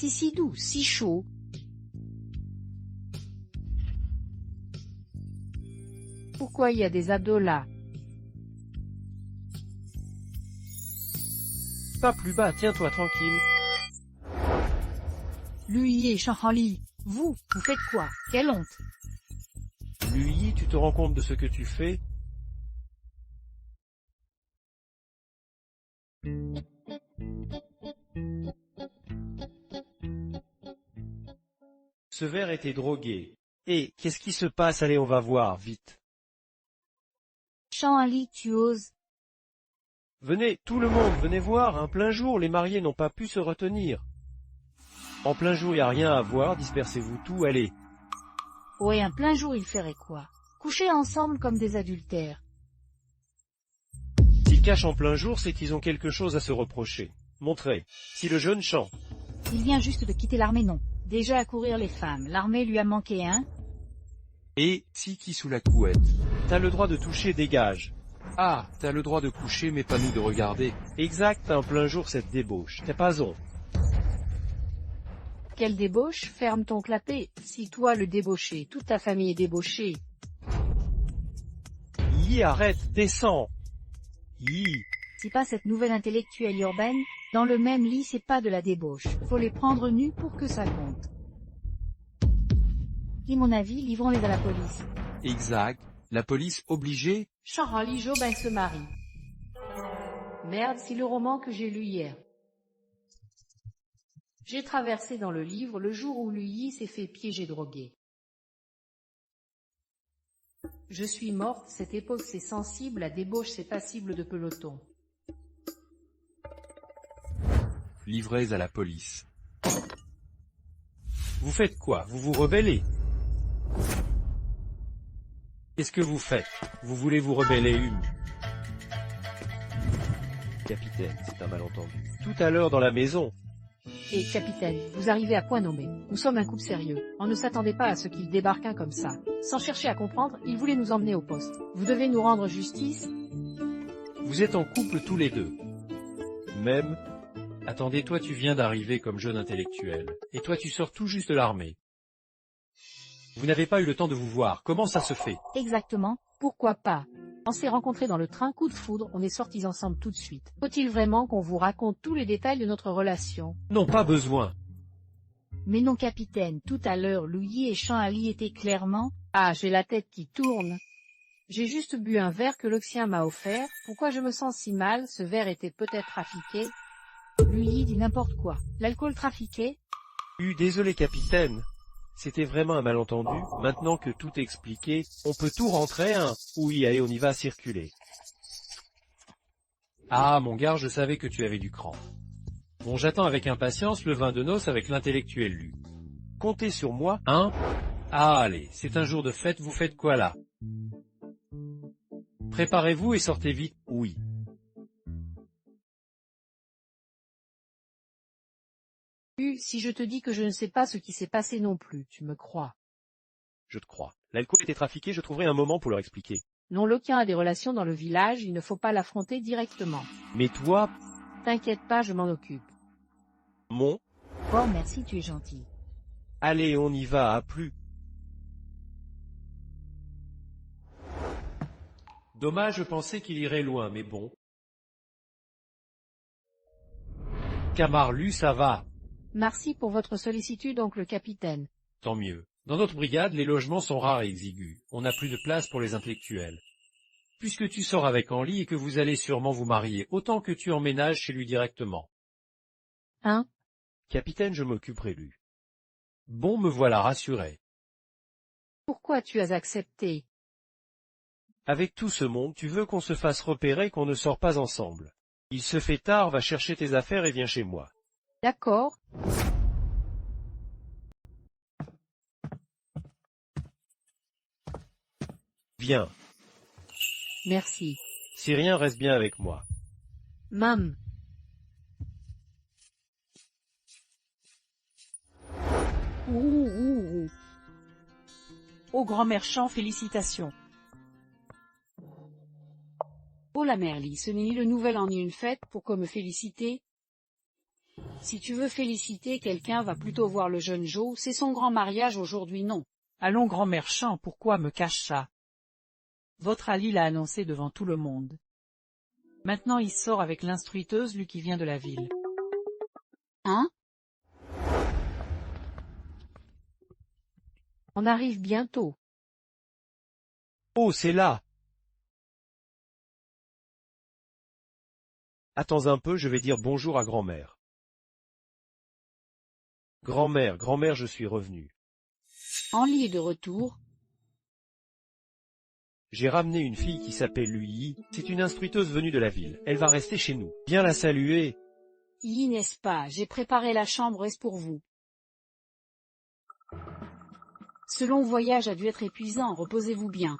ici si doux, si chaud. Pourquoi il y a des ados là? Pas plus bas, tiens-toi tranquille. Lui et Chanrali, vous faites quoi? Quelle honte! Lui, tu te rends compte de ce que tu fais? Ce verre était drogué. Et, qu'est-ce qui se passe? Allez, on va voir, vite. Chanrali, tu oses? Venez, tout le monde, venez voir, un plein jour, les mariés n'ont pas pu se retenir. En plein jour, il n'y a rien à voir, dispersez-vous tout, allez. Ouais, un plein jour, ils feraient quoi? Coucher ensemble comme des adultères. S'ils cachent en plein jour, c'est qu'ils ont quelque chose à se reprocher. Montrez. Si le jeune chant. Il vient juste de quitter l'armée, non. Déjà à courir les femmes, l'armée lui a manqué un. Et, si qui sous la couette. T'as le droit de toucher, dégage. Ah, t'as le droit de coucher, mais pas nous de regarder. Exact, un plein jour cette débauche. T'as pas on. Quelle débauche? Ferme ton clapet. Si toi le débauché, toute ta famille est débauchée. Yi, arrête, descends. Yi. Si pas cette nouvelle intellectuelle urbaine, dans le même lit c'est pas de la débauche. Faut les prendre nus pour que ça compte. Dis mon avis, livrons-les à la police. Exact. La police obligée? Chanrali Jobin se marie. Merde, c'est le roman que j'ai lu hier. J'ai traversé dans le livre le jour où Lui s'est fait piéger drogué. Je suis morte, cette époque c'est sensible, la débauche c'est passible de peloton. Livrés à la police. Vous faites quoi? Vous vous rebellez? Qu'est-ce que vous faites? Vous voulez vous rebeller une? Capitaine, c'est un malentendu. Tout à l'heure dans la maison. Et capitaine, vous arrivez à point nommé. Nous sommes un couple sérieux. On ne s'attendait pas à ce qu'il débarque un comme ça. Sans chercher à comprendre, il voulait nous emmener au poste. Vous devez nous rendre justice. Vous êtes en couple tous les deux. Même. Attendez, toi tu viens d'arriver comme jeune intellectuel. Et toi tu sors tout juste de l'armée. Vous n'avez pas eu le temps de vous voir. Comment ça se fait? Exactement. Pourquoi pas? On s'est rencontrés dans le train, coup de foudre, on est sortis ensemble tout de suite. Faut-il vraiment qu'on vous raconte tous les détails de notre relation? Non, pas besoin. Mais non capitaine, tout à l'heure, Louis et Chanrali étaient clairement... Ah, j'ai la tête qui tourne. J'ai juste bu un verre que l'Oxien m'a offert. Pourquoi je me sens si mal? Ce verre était peut-être trafiqué. Louis dit n'importe quoi. L'alcool trafiqué? Désolé capitaine. C'était vraiment un malentendu. Maintenant que tout est expliqué, on peut tout rentrer, hein? Oui, allez, on y va circuler. Ah, mon gars, je savais que tu avais du cran. Bon, j'attends avec impatience le vin de noces avec l'intellectuel lu. Comptez sur moi, hein? Ah, allez, c'est un jour de fête, vous faites quoi là? Préparez-vous et sortez vite, oui. Si je te dis que je ne sais pas ce qui s'est passé non plus, tu me crois? Je te crois. L'alcool était trafiqué, je trouverai un moment pour leur expliquer. Non, l'Oquien a des relations dans le village, il ne faut pas l'affronter directement. Mais toi... T'inquiète pas, je m'en occupe. Mon... Oh merci, tu es gentil. Allez, on y va, à plus. Dommage, je pensais qu'il irait loin, mais bon. Camarlu, ça va. Merci pour votre sollicitude, oncle capitaine. Tant mieux. Dans notre brigade, les logements sont rares et exigus. On n'a plus de place pour les intellectuels. Puisque tu sors avec Henri et que vous allez sûrement vous marier, autant que tu emménages chez lui directement. Hein? Capitaine, je m'occuperai lui. Bon, me voilà rassuré. Pourquoi tu as accepté? Avec tout ce monde, tu veux qu'on se fasse repérer, qu'on ne sort pas ensemble. Il se fait tard, va chercher tes affaires et viens chez moi. D'accord. Viens. Merci. Si rien, reste bien avec moi. Mam. Ouh. Ô grand-mère Champ, félicitations. Oh la Merly, ce n'est ni le nouvel an ni une fête, pourquoi me féliciter? Si tu veux féliciter quelqu'un, va plutôt voir le jeune Joe, c'est son grand mariage aujourd'hui, non. Allons, grand-mère Chan, pourquoi me cache ça? Votre Ali l'a annoncé devant tout le monde. Maintenant il sort avec l'instruiteuse, lui qui vient de la ville. Hein? On arrive bientôt. Oh, c'est là! Attends un peu, je vais dire bonjour à grand-mère. Grand-mère, grand-mère, je suis revenu. Henli est de retour. J'ai ramené une fille qui s'appelle Lui. C'est une instruiteuse venue de la ville. Elle va rester chez nous. Viens la saluer. Yi, n'est-ce pas, j'ai préparé la chambre est pour vous. Ce long voyage a dû être épuisant, reposez-vous bien.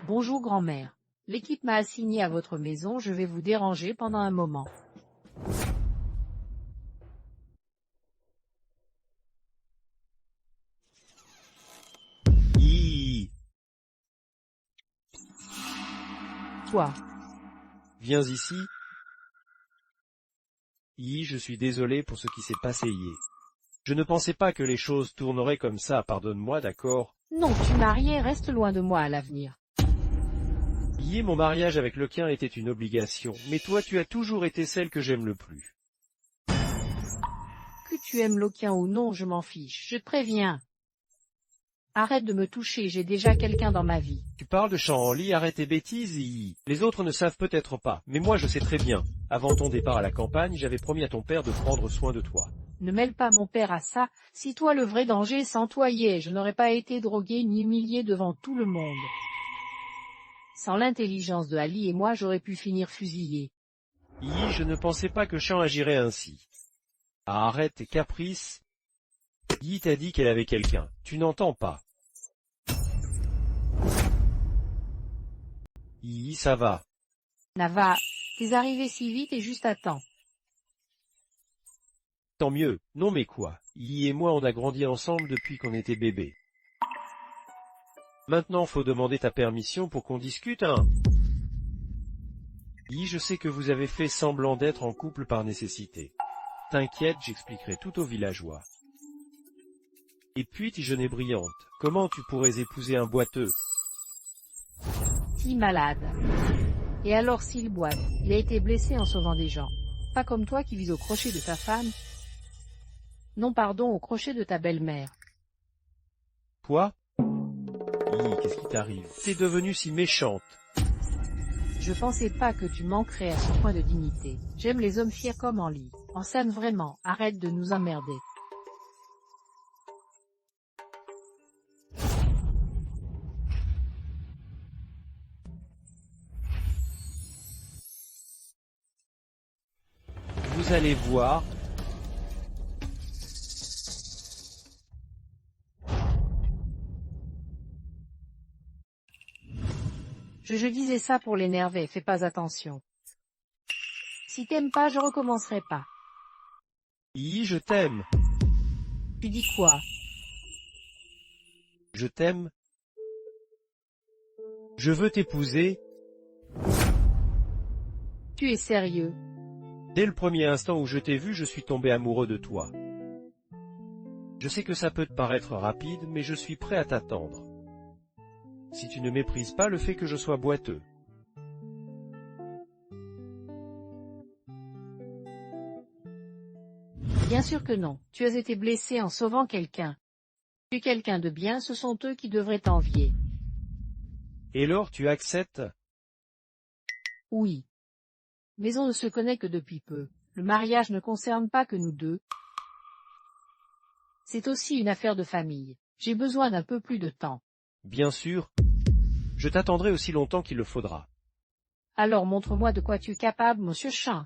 Bonjour grand-mère. L'équipe m'a assigné à votre maison, je vais vous déranger pendant un moment. Hi. Toi. Viens ici. Hi, je suis désolé pour ce qui s'est passé hier. Je ne pensais pas que les choses tourneraient comme ça, pardonne-moi, d'accord? Non, tu marié, reste loin de moi à l'avenir. Yi, mon mariage avec le Quin était une obligation, mais toi tu as toujours été celle que j'aime le plus. Que tu aimes l'Okien ou non, je m'en fiche, je te préviens. Arrête de me toucher, j'ai déjà quelqu'un dans ma vie. Tu parles de Chanli, arrête tes bêtises, Yi. Les autres ne savent peut-être pas, mais moi je sais très bien. Avant ton départ à la campagne, j'avais promis à ton père de prendre soin de toi. Ne mêle pas mon père à ça, si toi le vrai danger, sans toi Yé, je n'aurais pas été drogué ni humilié devant tout le monde. Sans l'intelligence de Ali et moi, j'aurais pu finir fusillé. Yi, je ne pensais pas que Chan agirait ainsi. Ah, arrête tes caprices. Yi t'a dit qu'elle avait quelqu'un. Tu n'entends pas. Yi, ça va. Nava, t'es arrivé si vite et juste à temps. Tant mieux. Non mais quoi? Yi et moi on a grandi ensemble depuis qu'on était bébés. Maintenant faut demander ta permission pour qu'on discute, hein. Yi, je sais que vous avez fait semblant d'être en couple par nécessité. T'inquiète, j'expliquerai tout aux villageois. Et puis, jeune brillante, comment tu pourrais épouser un boiteux? Si malade. Et alors s'il boite, il a été blessé en sauvant des gens. Pas comme toi qui vis au crochet de ta femme. Non pardon, au crochet de ta belle-mère. Quoi? Yi, qu'est-ce qui t'arrive? T'es devenue si méchante. Je pensais pas que tu manquerais à ce point de dignité. J'aime les hommes fiers comme Henli. En scène vraiment, arrête de nous emmerder. Vous allez voir. Je disais ça pour l'énerver, fais pas attention. Si t'aimes pas, je recommencerai pas. Yi, je t'aime. Tu dis quoi? Je t'aime. Je veux t'épouser. Tu es sérieux? Dès le premier instant où je t'ai vu, je suis tombé amoureux de toi. Je sais que ça peut te paraître rapide, mais je suis prêt à t'attendre. Si tu ne méprises pas le fait que je sois boiteux. Bien sûr que non. Tu as été blessé en sauvant quelqu'un. Tu es quelqu'un de bien, ce sont eux qui devraient t'envier. Et alors tu acceptes? Oui. Mais on ne se connaît que depuis peu. Le mariage ne concerne pas que nous deux. C'est aussi une affaire de famille. J'ai besoin d'un peu plus de temps. Bien sûr. Je t'attendrai aussi longtemps qu'il le faudra. Alors montre-moi de quoi tu es capable, monsieur Chan.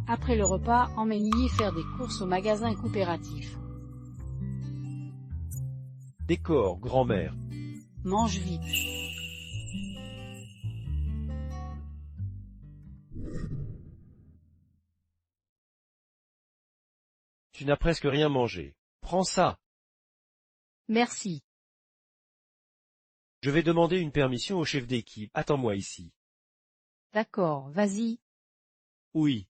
Après le repas, emmène Yi faire des courses au magasin coopératif. Décor, grand-mère. Mange vite. Tu n'as presque rien mangé. Prends ça. Merci. Je vais demander une permission au chef d'équipe. Attends-moi ici. D'accord, vas-y. Oui.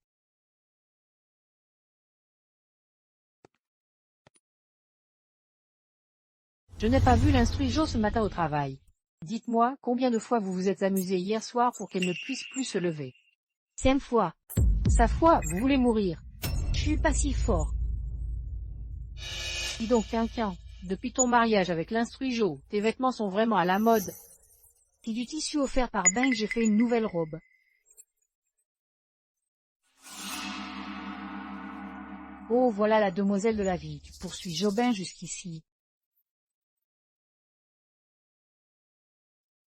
Je n'ai pas vu l'instruit Jo ce matin au travail. Dites-moi, combien de fois vous vous êtes amusé hier soir pour qu'elle ne puisse plus se lever? 5 fois. Sa foi, vous voulez mourir. Je suis pas si fort. Dis donc, tiens, depuis ton mariage avec l'instruit Jo, tes vêtements sont vraiment à la mode. C'est du tissu offert par Bank, j'ai fait une nouvelle robe. Oh, voilà la demoiselle de la vie, tu poursuis Jobin jusqu'ici.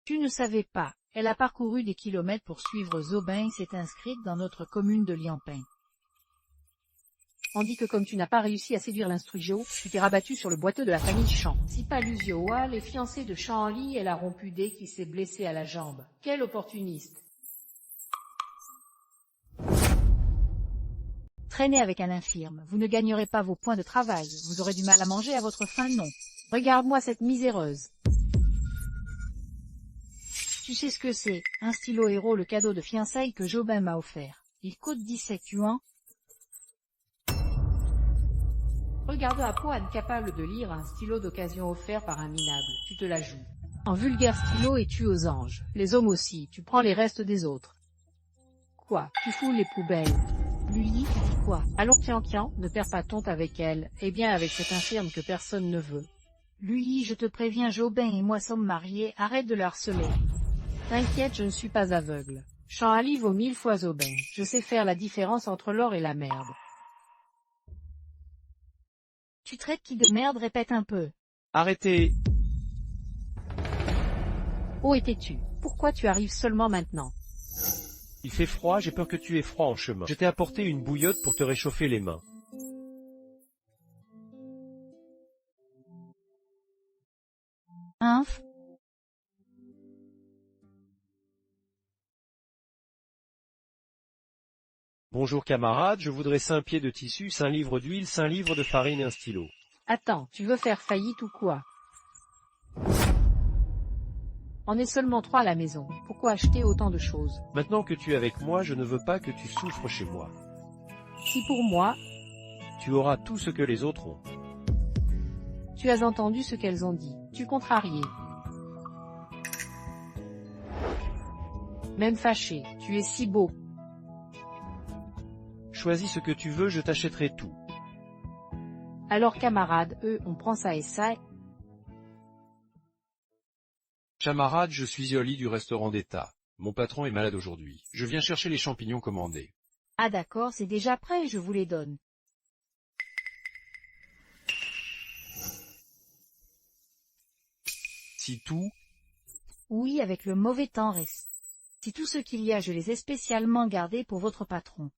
Tu ne savais pas, elle a parcouru des kilomètres pour suivre Zobin et s'est inscrite dans notre commune de Liampin. On dit que comme tu n'as pas réussi à séduire l'instruit Jo, tu t'es rabattu sur le boiteux de la famille Champ. Si Palusioa, les fiancés de Champ-en-Ly, elle a rompu dès qu'il s'est blessé à la jambe. Quel opportuniste! Traînez avec un infirme, vous ne gagnerez pas vos points de travail, vous aurez du mal à manger à votre faim, non. Regarde-moi cette miséreuse. Tu sais ce que c'est, un stylo héros, le cadeau de fiançailles que Jobin m'a offert. Il coûte 17 yuans. Regarde à Poine, capable de lire un stylo d'occasion offert par un minable, tu te la joues. En vulgaire stylo et tu aux anges, les hommes aussi, tu prends les restes des autres. Quoi, tu fous les poubelles? Lully, tu dis quoi? Allons, Kian, ne perds pas ton avec elle, et bien avec cet infirme que personne ne veut. Lully, je te préviens, Jobin et moi sommes mariés, arrête de le harceler. T'inquiète, je ne suis pas aveugle. Champ-en-Ly vaut 1000 fois Jobin, je sais faire la différence entre l'or et la merde. Tu traites qui de merde, répète un peu. Arrêtez! Où étais-tu? Pourquoi tu arrives seulement maintenant? Il fait froid, j'ai peur que tu aies froid en chemin. Je t'ai apporté une bouillotte pour te réchauffer les mains. Inf. Bonjour camarade, je voudrais 5 pieds de tissu, 5 livres d'huile, 5 livres de farine et un stylo. Attends, tu veux faire faillite ou quoi? On est seulement 3 à la maison, pourquoi acheter autant de choses? Maintenant que tu es avec moi, je ne veux pas que tu souffres chez moi. Si pour moi, Tu auras tout ce que les autres ont. tu as entendu ce qu'elles ont dit, tu contrarié. Même fâché, tu es si beau. Choisis ce que tu veux, je t'achèterai tout. Alors camarades, on prend ça et ça. Camarade, je suis Yoli du restaurant d'État. Mon patron est malade aujourd'hui. Je viens chercher les champignons commandés. Ah d'accord, c'est déjà prêt, je vous les donne. Si tout, Oui, avec le mauvais temps reste. Si tout ce qu'il y a, je les ai spécialement gardés pour votre patron.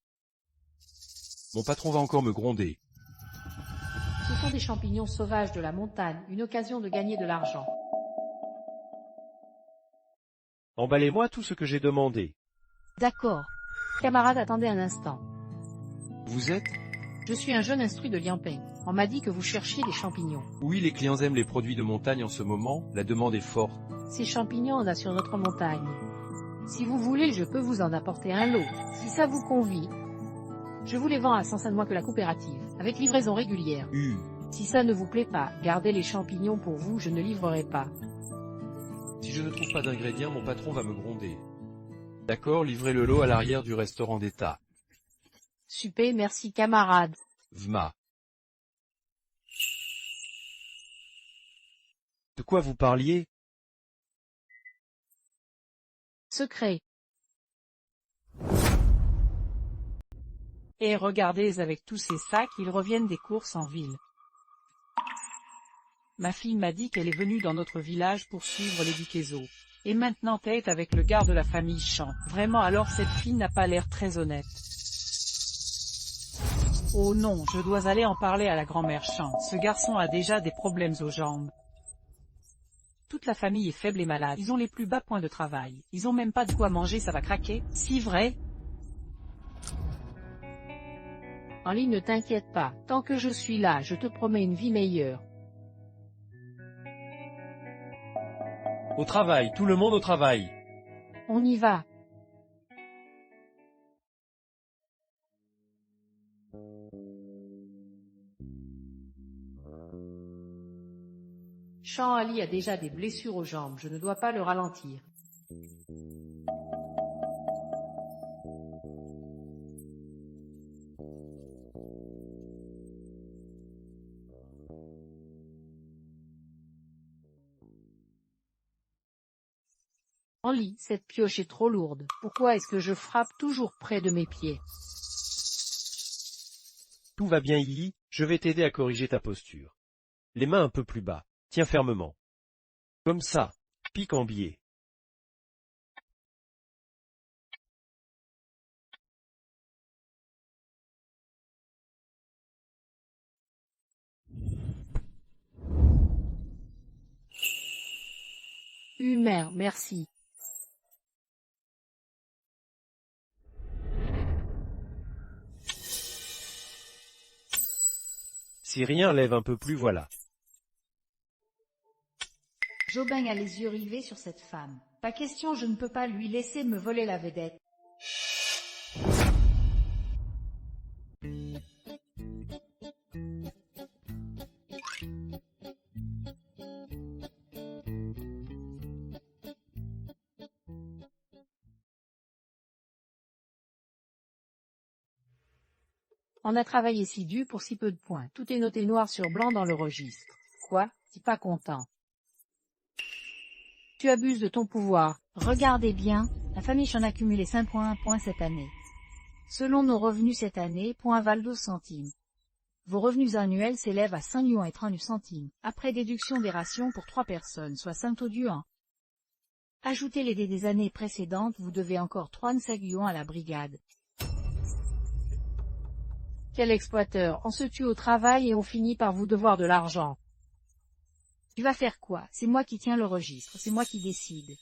mon patron va encore me gronder. Ce sont des champignons sauvages de la montagne, une occasion de gagner de l'argent. Emballez-moi tout ce que j'ai demandé. D'accord. Camarade, attendez un instant. Vous êtes? Je suis un jeune instruit de Liampin. On m'a dit que vous cherchiez des champignons. Oui, les clients aiment les produits de montagne en ce moment, la demande est forte. Ces champignons, on a sur notre montagne. Si vous voulez, je peux vous en apporter un lot. Si ça vous convie. Je vous les vends à 105 mois que la coopérative, avec livraison régulière. Si ça ne vous plaît pas, gardez les champignons pour vous, je ne livrerai pas. Si je ne trouve pas d'ingrédients, mon patron va me gronder. D'accord, livrez le lot à l'arrière du restaurant d'État. Super, merci camarade. Vma. De quoi vous parliez? Secret. Et regardez avec tous ces sacs, ils reviennent des courses en ville. Ma fille m'a dit qu'elle est venue dans notre village pour suivre les Duquesneau. Et maintenant t'es avec le gars de la famille Champ. Vraiment alors cette fille n'a pas l'air très honnête. Oh non, je dois aller en parler à la grand-mère Champ. Ce garçon a déjà des problèmes aux jambes. Toute la famille est faible et malade. Ils ont les plus bas points de travail. Ils ont même pas de quoi manger, ça va craquer. Si vrai? En ligne, ne t'inquiète pas. Tant que je suis là, je te promets une vie meilleure. Au travail, tout le monde au travail. On y va. Jean Ali a déjà des blessures aux jambes, je ne dois pas le ralentir. Henri, cette pioche est trop lourde. Pourquoi est-ce que je frappe toujours près de mes pieds? Tout va bien, Illy, je vais t'aider à corriger ta posture. Les mains un peu plus bas, tiens fermement. Comme ça, pique en biais. Merde, merci. Si rien lève un peu plus, voilà. Jobin a les yeux rivés sur cette femme. Pas question, je ne peux pas lui laisser me voler la vedette. On a travaillé si dur pour si peu de points. Tout est noté noir sur blanc dans le registre. Quoi? T'es pas content? Tu abuses de ton pouvoir. Regardez bien, la famille Chan a cumulé 5,1 points cette année. Selon nos revenus cette année, point valent 12 centimes. Vos revenus annuels s'élèvent à 5 yuans et 39 centimes, après déduction des rations pour 3 personnes, soit 5 taux yuan. Ajoutez les dés des années précédentes, vous devez encore 35 yuans à la brigade. Quel exploiteur, on se tue au travail et on finit par vous devoir de l'argent. Tu vas faire quoi? C'est moi qui tiens le registre, c'est moi qui décide.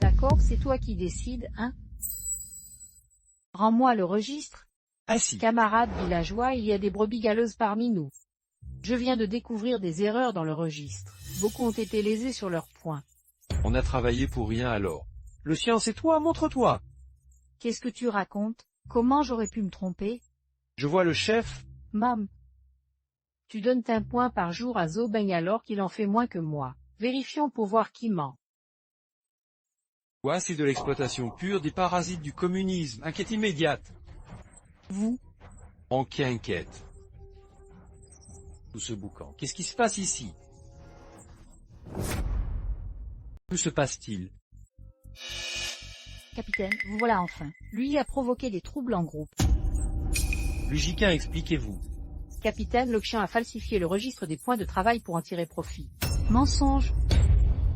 D'accord, c'est toi qui décides, hein? Rends-moi le registre. Assis. Camarades villageois, il y a des brebis galeuses parmi nous. Je viens de découvrir des erreurs dans le registre. Beaucoup ont été lésés sur leurs points. On a travaillé pour rien alors. Le sien c'est toi, montre-toi. Qu'est-ce que tu racontes? Comment j'aurais pu me tromper? Je vois le chef. Mam. Tu donnes un point par jour à Zobeng alors qu'il en fait moins que moi. Vérifions pour voir qui ment. Quoi, c'est de l'exploitation pure des parasites du communisme. Enquête immédiate. Vous? Enquête. Tout ce boucan. Qu'est-ce qui se passe ici? Que se passe-t-il? Capitaine, vous voilà enfin. Lui a provoqué des troubles en groupe. Lujiquin, expliquez-vous. Capitaine, le chien a falsifié le registre des points de travail pour en tirer profit. Mensonge.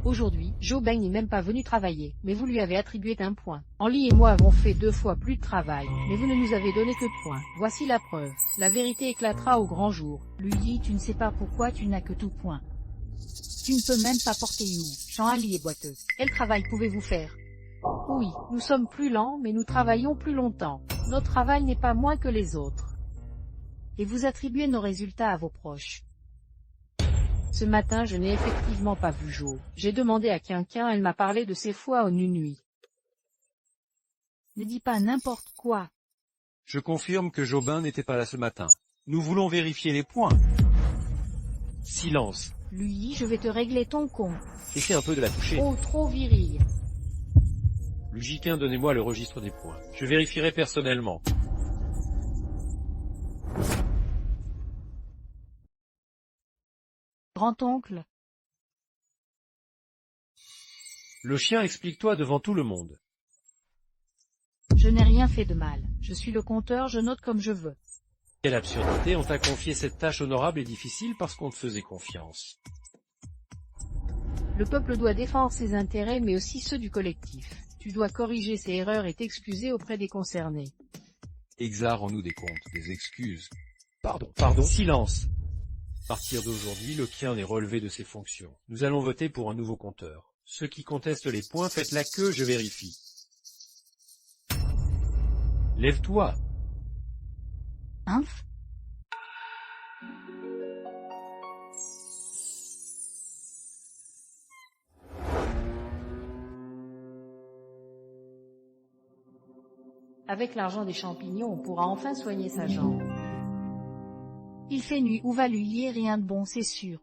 Aujourd'hui, Jobin n'est même pas venu travailler, mais vous lui avez attribué un point. Henri et moi avons fait 2 fois plus de travail, mais vous ne nous avez donné que point. Voici la preuve. La vérité éclatera au grand jour. Lui, tu ne sais pas pourquoi tu n'as que tout point. Tu ne peux même pas porter You. Jean Ali est boiteux. Quel travail pouvez-vous faire? Oui, nous sommes plus lents, mais nous travaillons plus longtemps. Notre travail n'est pas moins que les autres. Et vous attribuez nos résultats à vos proches. Ce matin, je n'ai effectivement pas vu Jo. J'ai demandé à Quinquin, elle m'a parlé de ses fois aux nuit. Ne dis pas n'importe quoi. Je confirme que Jobin n'était pas là ce matin. Nous voulons vérifier les points. Silence. Lui, je vais te régler ton compte. Essaie un peu de la toucher. Oh, trop viril. Lujiquin, donnez-moi le registre des points. Je vérifierai personnellement. Grand-oncle. Le chien, explique-toi devant tout le monde. Je n'ai rien fait de mal. Je suis le compteur, je note comme je veux. Quelle absurdité, on t'a confié cette tâche honorable et difficile parce qu'on te faisait confiance. Le peuple doit défendre ses intérêts mais aussi ceux du collectif. Tu dois corriger ces erreurs et t'excuser auprès des concernés. Exar, rends-nous des comptes, des excuses. Pardon. Silence. À partir d'aujourd'hui, le Kien est relevé de ses fonctions. Nous allons voter pour un nouveau compteur. Ceux qui contestent les points, faites la queue, je vérifie. Lève-toi. Inf. Avec l'argent des champignons, on pourra enfin soigner sa jambe. Il fait nuit, où va lui rien de bon, c'est sûr.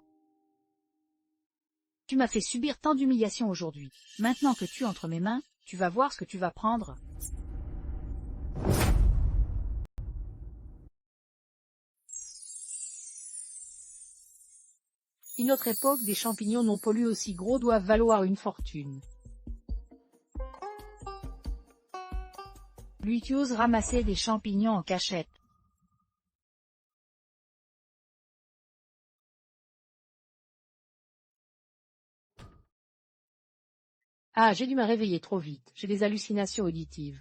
Tu m'as fait subir tant d'humiliations aujourd'hui. Maintenant que tu es entre mes mains, tu vas voir ce que tu vas prendre. Une autre époque, des champignons non pollués aussi gros doivent valoir une fortune. Lui, tu oses ramasser des champignons en cachette. Ah, j'ai dû me réveiller trop vite, j'ai des hallucinations auditives.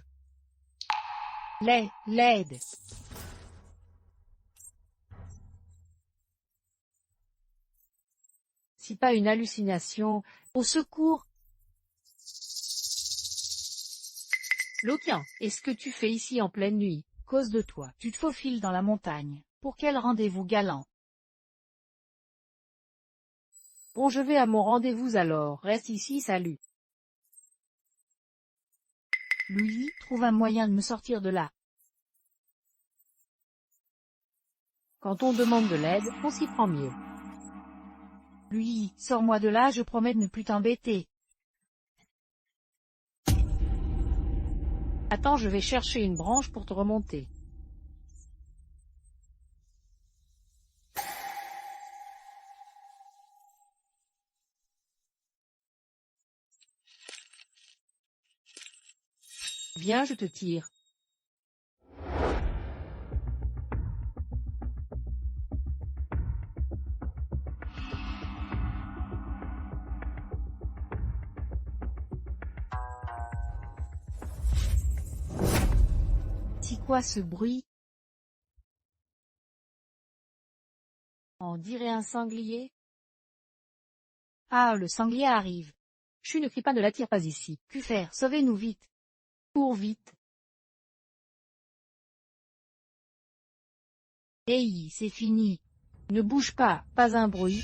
L'aide. Si pas une hallucination, Au secours. Lokian, est-ce que tu fais ici en pleine nuit? Cause de toi, tu te faufiles dans la montagne. Pour quel rendez-vous galant? Bon, je vais à mon rendez-vous alors, reste ici, salut. Louis, trouve un moyen de me sortir de là. Quand on demande de l'aide, on s'y prend mieux. Louis, sors-moi de là, je promets de ne plus t'embêter. Attends, je vais chercher une branche pour te remonter. Viens, je te tire. C'est quoi ce bruit? On dirait un sanglier. Ah, le sanglier arrive. Chut, ne crie pas, ne l'attire pas ici. Que faire? Sauvez-nous vite. Cours vite. Hey, c'est fini. Ne bouge pas, pas un bruit.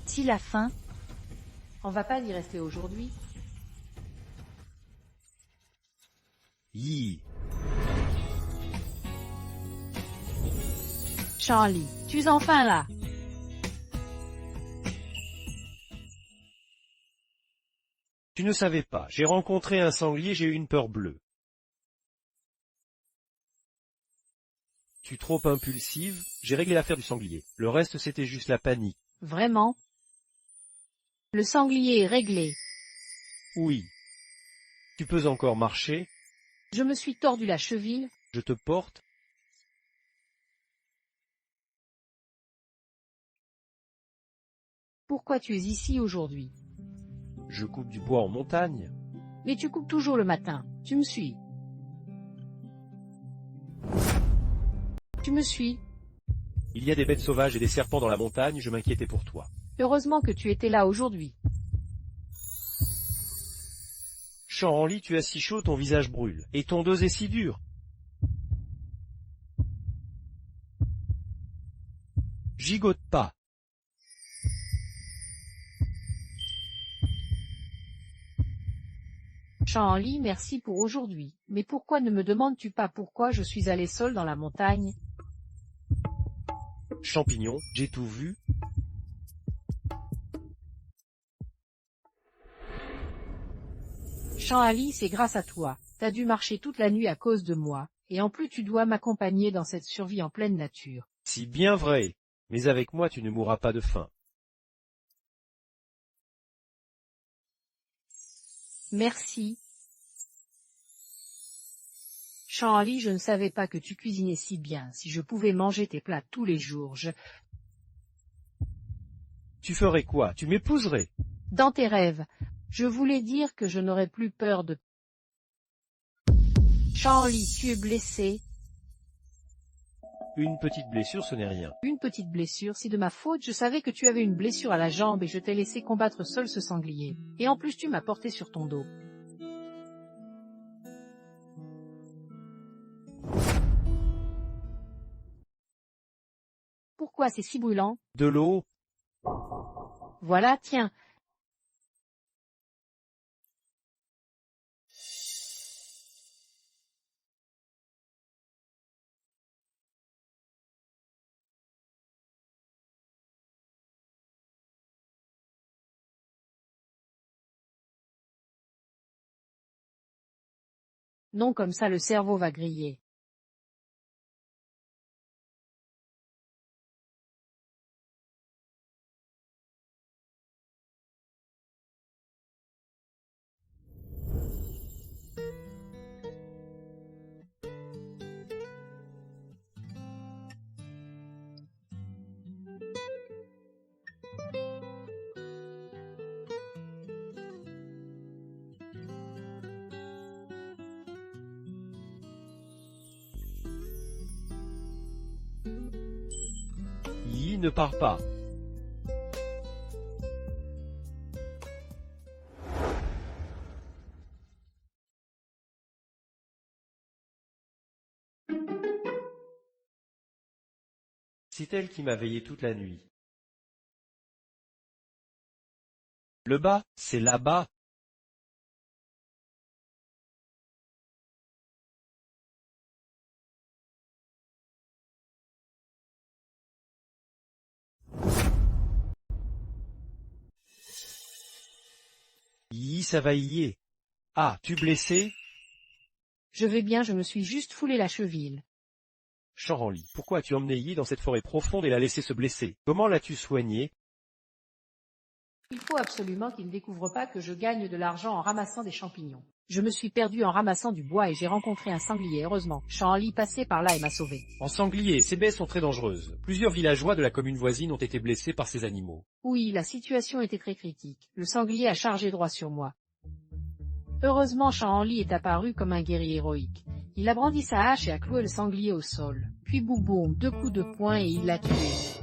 Si la fin. On va pas y rester aujourd'hui. Yi. Charlie, tu es enfin là. Tu ne savais pas, j'ai rencontré un sanglier, j'ai eu une peur bleue. Tu es trop impulsive, j'ai réglé l'affaire du sanglier. Le reste c'était juste la panique. Vraiment? Le sanglier est réglé. Oui. Tu peux encore marcher, Je me suis tordu la cheville. je te porte. Pourquoi tu es ici aujourd'hui? Je coupe du bois en montagne. Mais tu coupes toujours le matin. Tu me suis? Tu me suis? Il y a des bêtes sauvages et des serpents dans la montagne, je m'inquiétais pour toi. Heureusement que tu étais là aujourd'hui. Chanli, tu as si chaud, ton visage brûle. Et ton dos est si dur. Gigote pas. Chanli, merci pour aujourd'hui. Mais pourquoi ne me demandes-tu pas pourquoi je suis allé seul dans la montagne? Champignon, j'ai tout vu. Chanli, c'est grâce à toi. T'as dû marcher toute la nuit à cause de moi. Et en plus tu dois m'accompagner dans cette survie en pleine nature. Si bien vrai. Mais avec moi tu ne mourras pas de faim. Merci. Chanli, je ne savais pas que tu cuisinais si bien. Si je pouvais manger tes plats tous les jours, Tu ferais quoi? Tu m'épouserais. Dans tes rêves, je voulais dire que je n'aurais plus peur de... Chanli, tu es blessé. Une petite blessure, ce n'est rien. Une petite blessure, c'est de ma faute, je savais que tu avais une blessure à la jambe et je t'ai laissé combattre seul ce sanglier. Et en plus tu m'as porté sur ton dos. quoi c'est si brûlant? De l'eau? Voilà, tiens. Non, comme ça le cerveau va griller. Yi ne part pas. C'est elle qui m'a veillé toute la nuit. Le bas, c'est là-bas. Yi, ça va y est. Ah, tu blessé? Je vais bien, je me suis juste foulé la cheville. Chanranli, pourquoi as-tu emmené Yi dans cette forêt profonde et l'as laissé se blesser? Comment l'as-tu soigné? Il faut absolument qu'il ne découvre pas que je gagne de l'argent en ramassant des champignons. Je me suis perdu en ramassant du bois et j'ai rencontré un sanglier, heureusement. Chanli passait par là et m'a sauvé. En sanglier, ces baies sont très dangereuses. Plusieurs villageois de la commune voisine ont été blessés par ces animaux. Oui, la situation était très critique. Le sanglier a chargé droit sur moi. Heureusement, Chanli est apparu comme un guerrier héroïque. Il a brandi sa hache et a cloué le sanglier au sol. Puis boum, 2 coups de poing et il l'a tué.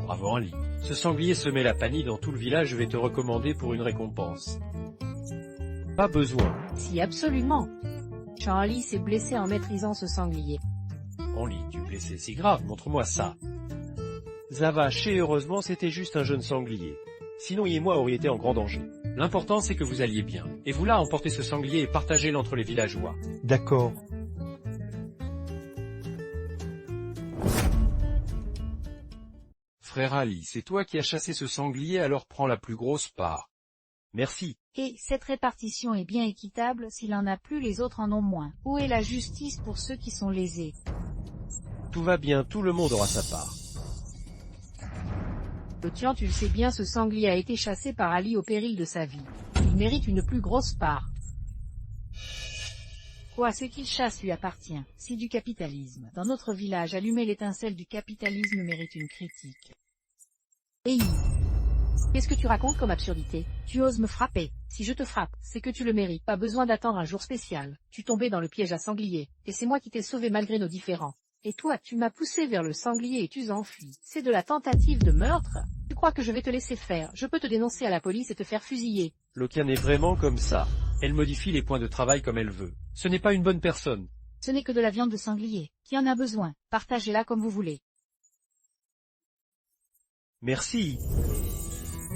Bravo Henri. Ce sanglier semait la panique dans tout le village, je vais te recommander pour une récompense. Pas besoin. Si, absolument. Chanli s'est blessé en maîtrisant ce sanglier. Henri, tu es blessé, c'est grave, montre-moi ça. Zavache, et heureusement c'était juste un jeune sanglier. Sinon Yi et moi aurions été en grand danger. L'important c'est que vous alliez bien. Et vous là, emportez ce sanglier et partagez-le entre les villageois. D'accord. Frère Ali, c'est toi qui as chassé ce sanglier, alors prends la plus grosse part. Merci. Et cette répartition est bien équitable, s'il en a plus les autres en ont moins. Où est la justice pour ceux qui sont lésés? Tout va bien, tout le monde aura sa part. Le tien, tu le sais bien, ce sanglier a été chassé par Ali au péril de sa vie. Il mérite une plus grosse part. Quoi, ce qu'il chasse lui appartient. C'est du capitalisme. Dans notre village, allumer l'étincelle du capitalisme mérite une critique. Hey, qu'est-ce que tu racontes comme absurdité? Tu oses me frapper. Si je te frappe, c'est que tu le mérites. Pas besoin d'attendre un jour spécial. Tu tombais dans le piège à sanglier, et c'est moi qui t'ai sauvé malgré nos différends. Et toi, tu m'as poussé vers le sanglier et tu t'enfuis. C'est de la tentative de meurtre? Tu crois que je vais te laisser faire? Je peux te dénoncer à la police et te faire fusiller. Lokian est vraiment comme ça. Elle modifie les points de travail comme elle veut. Ce n'est pas une bonne personne. Ce n'est que de la viande de sanglier. Qui en a besoin? Partagez-la comme vous voulez. Merci.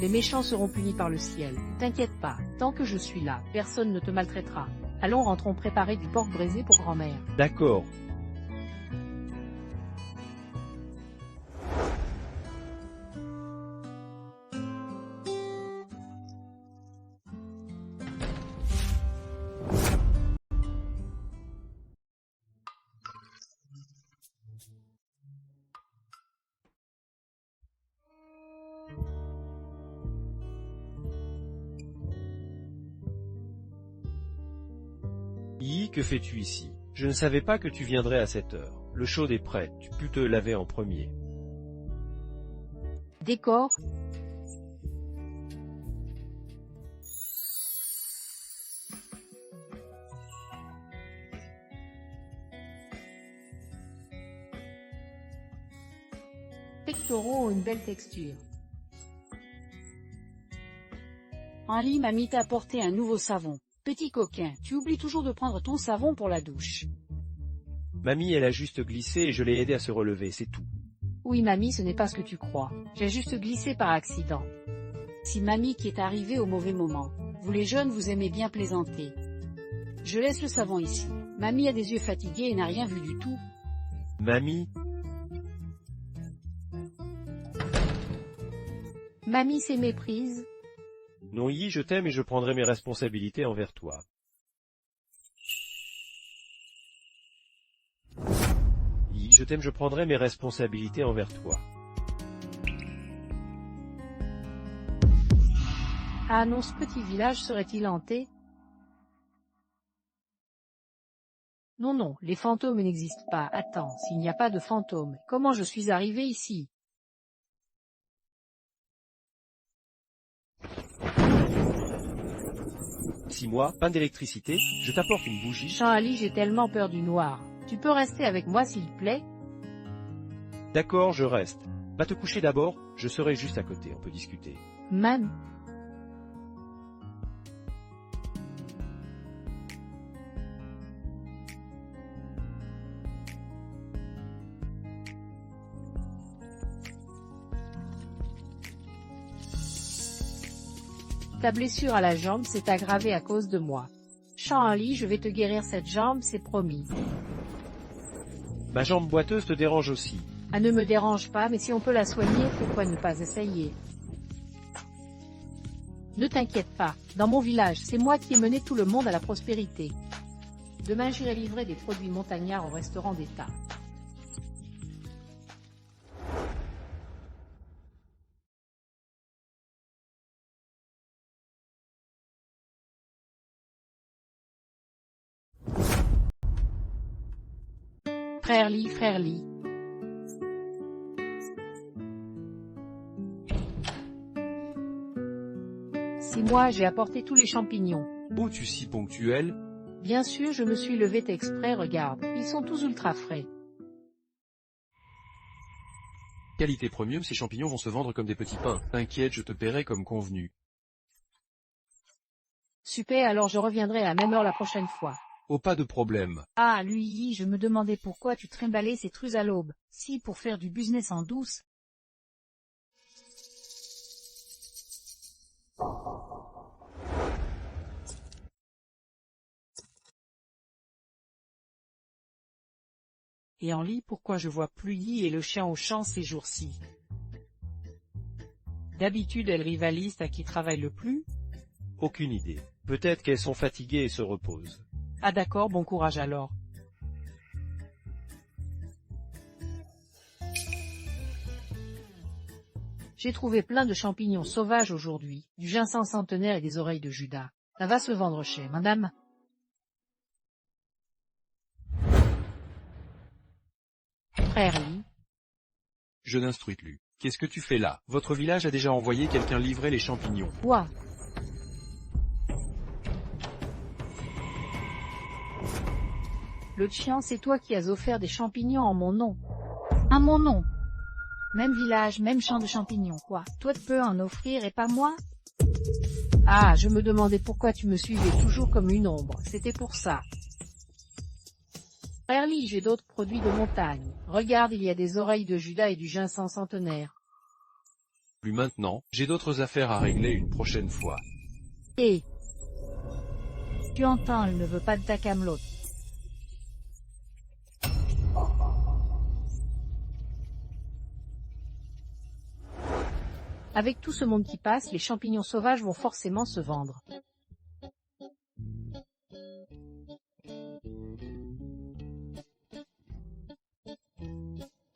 Les méchants seront punis par le ciel. T'inquiète pas, tant que je suis là, personne ne te maltraitera. Allons, rentrons préparer du porc braisé pour grand-mère. D'accord. Yi, que fais-tu ici? Je ne savais pas que tu viendrais à cette heure. Le chaud est prêt, tu peux te laver en premier. Décor. Pectoraux ont une belle texture. Henri m'a mis à apporter un nouveau savon. Petit coquin, tu oublies toujours de prendre ton savon pour la douche. Mamie, elle a juste glissé et je l'ai aidé à se relever, c'est tout. Oui mamie, ce n'est pas ce que tu crois. J'ai juste glissé par accident. Si mamie qui est arrivée au mauvais moment. Vous les jeunes vous aimez bien plaisanter. Je laisse le savon ici. Mamie a des yeux fatigués et n'a rien vu du tout. Mamie, Mamie s'est méprise. non Yi, je t'aime et je prendrai mes responsabilités envers toi. Yi, je t'aime, je prendrai mes responsabilités envers toi. Ah non, ce petit village serait-il hanté? Non, non, les fantômes n'existent pas. Attends, s'il n'y a pas de fantômes, comment je suis arrivé ici? 6 mois, panne d'électricité, je t'apporte une bougie. Jean-Ali, j'ai tellement peur du noir. Tu peux rester avec moi s'il te plaît? D'accord, je reste. Va te coucher d'abord, je serai juste à côté, on peut discuter. Man. Ta blessure à la jambe s'est aggravée à cause de moi. Jean-Ali, je vais te guérir cette jambe, c'est promis. Ma jambe boiteuse te dérange aussi. Elle ne me dérange pas, mais si on peut la soigner, pourquoi ne pas essayer? Ne t'inquiète pas, dans mon village, c'est moi qui ai mené tout le monde à la prospérité. Demain j'irai livrer des produits montagnards au restaurant d'État. Frère Lee, frère Lee. C'est moi, j'ai apporté tous les champignons. Oh, tu si ponctuel. Bien sûr, je me suis levé exprès, regarde, ils sont tous ultra frais. Qualité premium, ces champignons vont se vendre comme des petits pains. T'inquiète, je te paierai comme convenu. Super, alors je reviendrai à la même heure la prochaine fois. Oh, pas de problème. Ah, lui, je me demandais pourquoi tu trimballais ces trucs à l'aube. Si, pour faire du business en douce. Et en lit, pourquoi je vois plus Yi et le chien au champ ces jours-ci? D'habitude elles rivalisent à qui travaille le plus? Aucune idée. Peut-être qu'elles sont fatiguées et se reposent. Ah d'accord, bon courage alors. J'ai trouvé plein de champignons sauvages aujourd'hui, du ginseng centenaire et des oreilles de Judas. Ça va se vendre cher, madame. Frère Lee. Je n'instruis plus. Qu'est-ce que tu fais là? Votre village a déjà envoyé quelqu'un livrer les champignons. Quoi? Le chien, c'est toi qui as offert des champignons en mon nom. À mon nom. Même village, même champ de champignons, quoi. Toi tu peux en offrir et pas moi? Ah, je me demandais pourquoi tu me suivais toujours comme une ombre, c'était pour ça. Frère Lee, j'ai d'autres produits de montagne. Regarde, il y a des oreilles de Judas et du ginseng centenaire. Plus maintenant, j'ai d'autres affaires à régler une prochaine fois. Et Tu entends, elle ne veut pas de ta camelote. avec tout ce monde qui passe, les champignons sauvages vont forcément se vendre.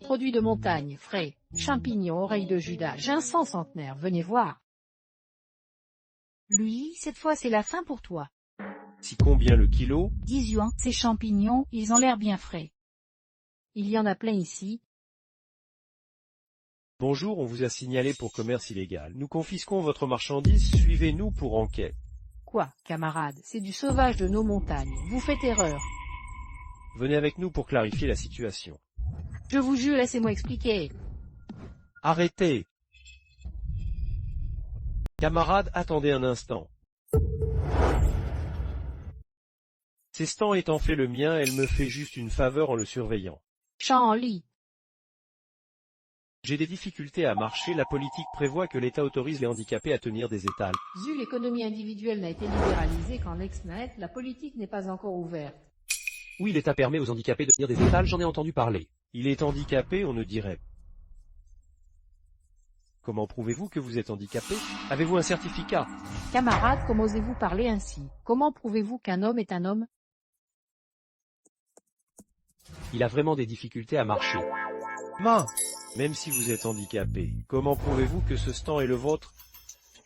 Produits de montagne, frais, champignons, oreilles de Judas, ginseng centenaire, venez voir. Lui, cette fois c'est la fin pour toi. Si combien le kilo? 10 yuans, ces champignons, ils ont l'air bien frais. Il y en a plein ici. Bonjour, on vous a signalé pour commerce illégal. Nous confisquons votre marchandise, suivez-nous pour enquête. Quoi, camarade, c'est du sauvage de nos montagnes, vous faites erreur. Venez avec nous pour clarifier la situation. Je vous jure, laissez-moi expliquer. Arrêtez! Camarades, attendez un instant. C'est Stan étant fait le mien, elle me fait juste une faveur en le surveillant. Chant en lit. J'ai des difficultés à marcher, la politique prévoit que l'État autorise les handicapés à tenir des étals. L'économie individuelle n'a été libéralisée qu'en ex-net, la politique n'est pas encore ouverte. Oui, l'État permet aux handicapés de tenir des étals, j'en ai entendu parler. Il est handicapé, on ne dirait. Comment prouvez-vous que vous êtes handicapé? Avez-vous un certificat? Camarade, comment osez-vous parler ainsi? Comment prouvez-vous qu'un homme est un homme? Il a vraiment des difficultés à marcher. Même si vous êtes handicapé, comment prouvez-vous que ce stand est le vôtre?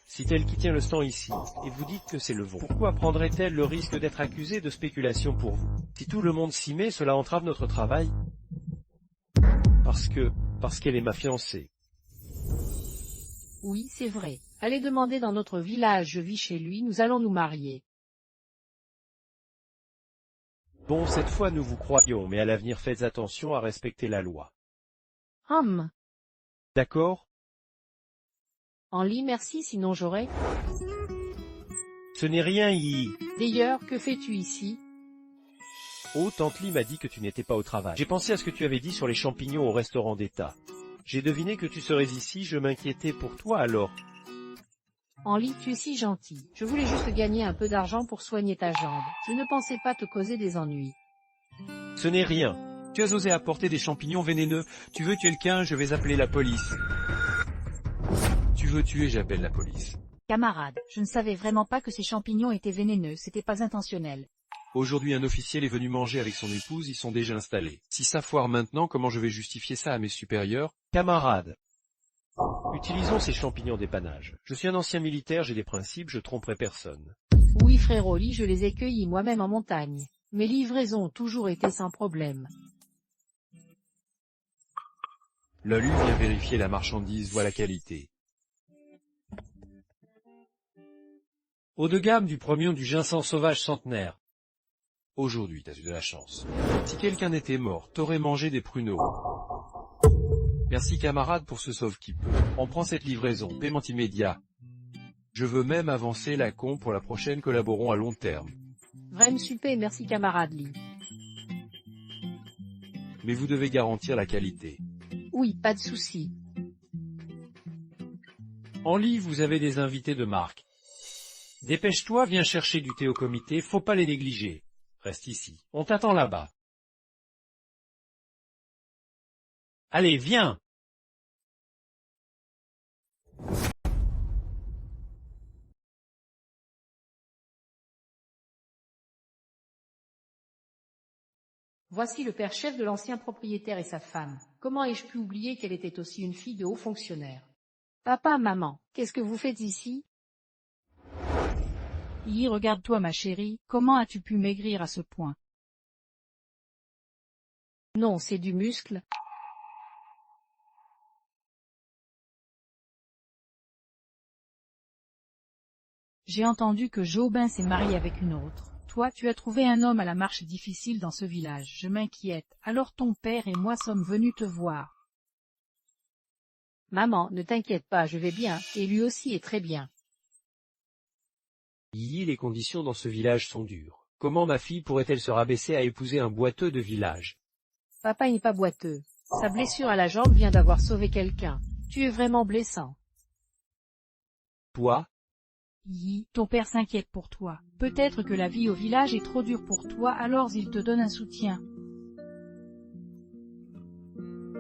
Si elle qui tient le stand ici, et vous dites que c'est le vôtre, pourquoi prendrait-elle le risque d'être accusée de spéculation pour vous? Si tout le monde s'y met, cela entrave notre travail. Parce qu'elle est ma fiancée. Oui, c'est vrai. Allez demander dans notre village, je vis chez lui, nous allons nous marier. Bon, cette fois nous vous croyons, mais à l'avenir faites attention à respecter la loi. D'accord? En lit, merci, sinon j'aurais... Ce n'est rien, D'ailleurs, que fais-tu ici? Oh, Tante Lee m'a dit que tu n'étais pas au travail. J'ai pensé à ce que tu avais dit sur les champignons au restaurant d'État. J'ai deviné que tu serais ici, je m'inquiétais pour toi alors. En lit, tu es si gentil. Je voulais juste gagner un peu d'argent pour soigner ta jambe. Je ne pensais pas te causer des ennuis. Ce n'est rien. Tu as osé apporter des champignons vénéneux. Tu veux tuer quelqu'un, je vais appeler la police. Tu veux tuer, j'appelle la police. Camarade, je ne savais vraiment pas que ces champignons étaient vénéneux, c'était pas intentionnel. Aujourd'hui un officiel est venu manger avec son épouse, ils sont déjà installés. Si ça foire maintenant, comment je vais justifier ça à mes supérieurs? Camarade, utilisons ces champignons d'épanage. Je suis un ancien militaire, j'ai des principes, je tromperai personne. Oui frérot Lee, je les ai cueillis moi-même en montagne. Mes livraisons ont toujours été sans problème. Lolu vient vérifier la marchandise, voit la qualité. Haut de gamme du premium du ginseng sauvage centenaire. Aujourd'hui, t'as eu de la chance. Si quelqu'un était mort, t'aurais mangé des pruneaux. Merci camarade pour ce sauve qui peut. On prend cette livraison, paiement immédiat. Je veux même avancer la com pour la prochaine, collaborons à long terme. Vraiment super, merci camarade Lee. Mais vous devez garantir la qualité. Oui, pas de souci. En lit, vous avez des invités de marque. Dépêche-toi, viens chercher du thé au comité, faut pas les négliger. Reste ici, on t'attend là-bas. Allez, viens! Voici le père chef de l'ancien propriétaire et sa femme. Comment ai-je pu oublier qu'elle était aussi une fille de haut fonctionnaire? Papa, maman, qu'est-ce que vous faites ici? Regarde-toi ma chérie, comment as-tu pu maigrir à ce point? Non, c'est du muscle. J'ai entendu que Jobin s'est marié avec une autre. Toi, tu as trouvé un homme à la marche difficile dans ce village, je m'inquiète. Alors ton père et moi sommes venus te voir. Maman, ne t'inquiète pas, je vais bien, et lui aussi est très bien. Les conditions dans ce village sont dures. Comment ma fille pourrait-elle se rabaisser à épouser un boiteux de village? Papa n'est pas boiteux. Sa blessure à la jambe vient d'avoir sauvé quelqu'un. Tu es vraiment blessant. Toi? Ton père s'inquiète pour toi. Peut-être que la vie au village est trop dure pour toi, alors il te donne un soutien.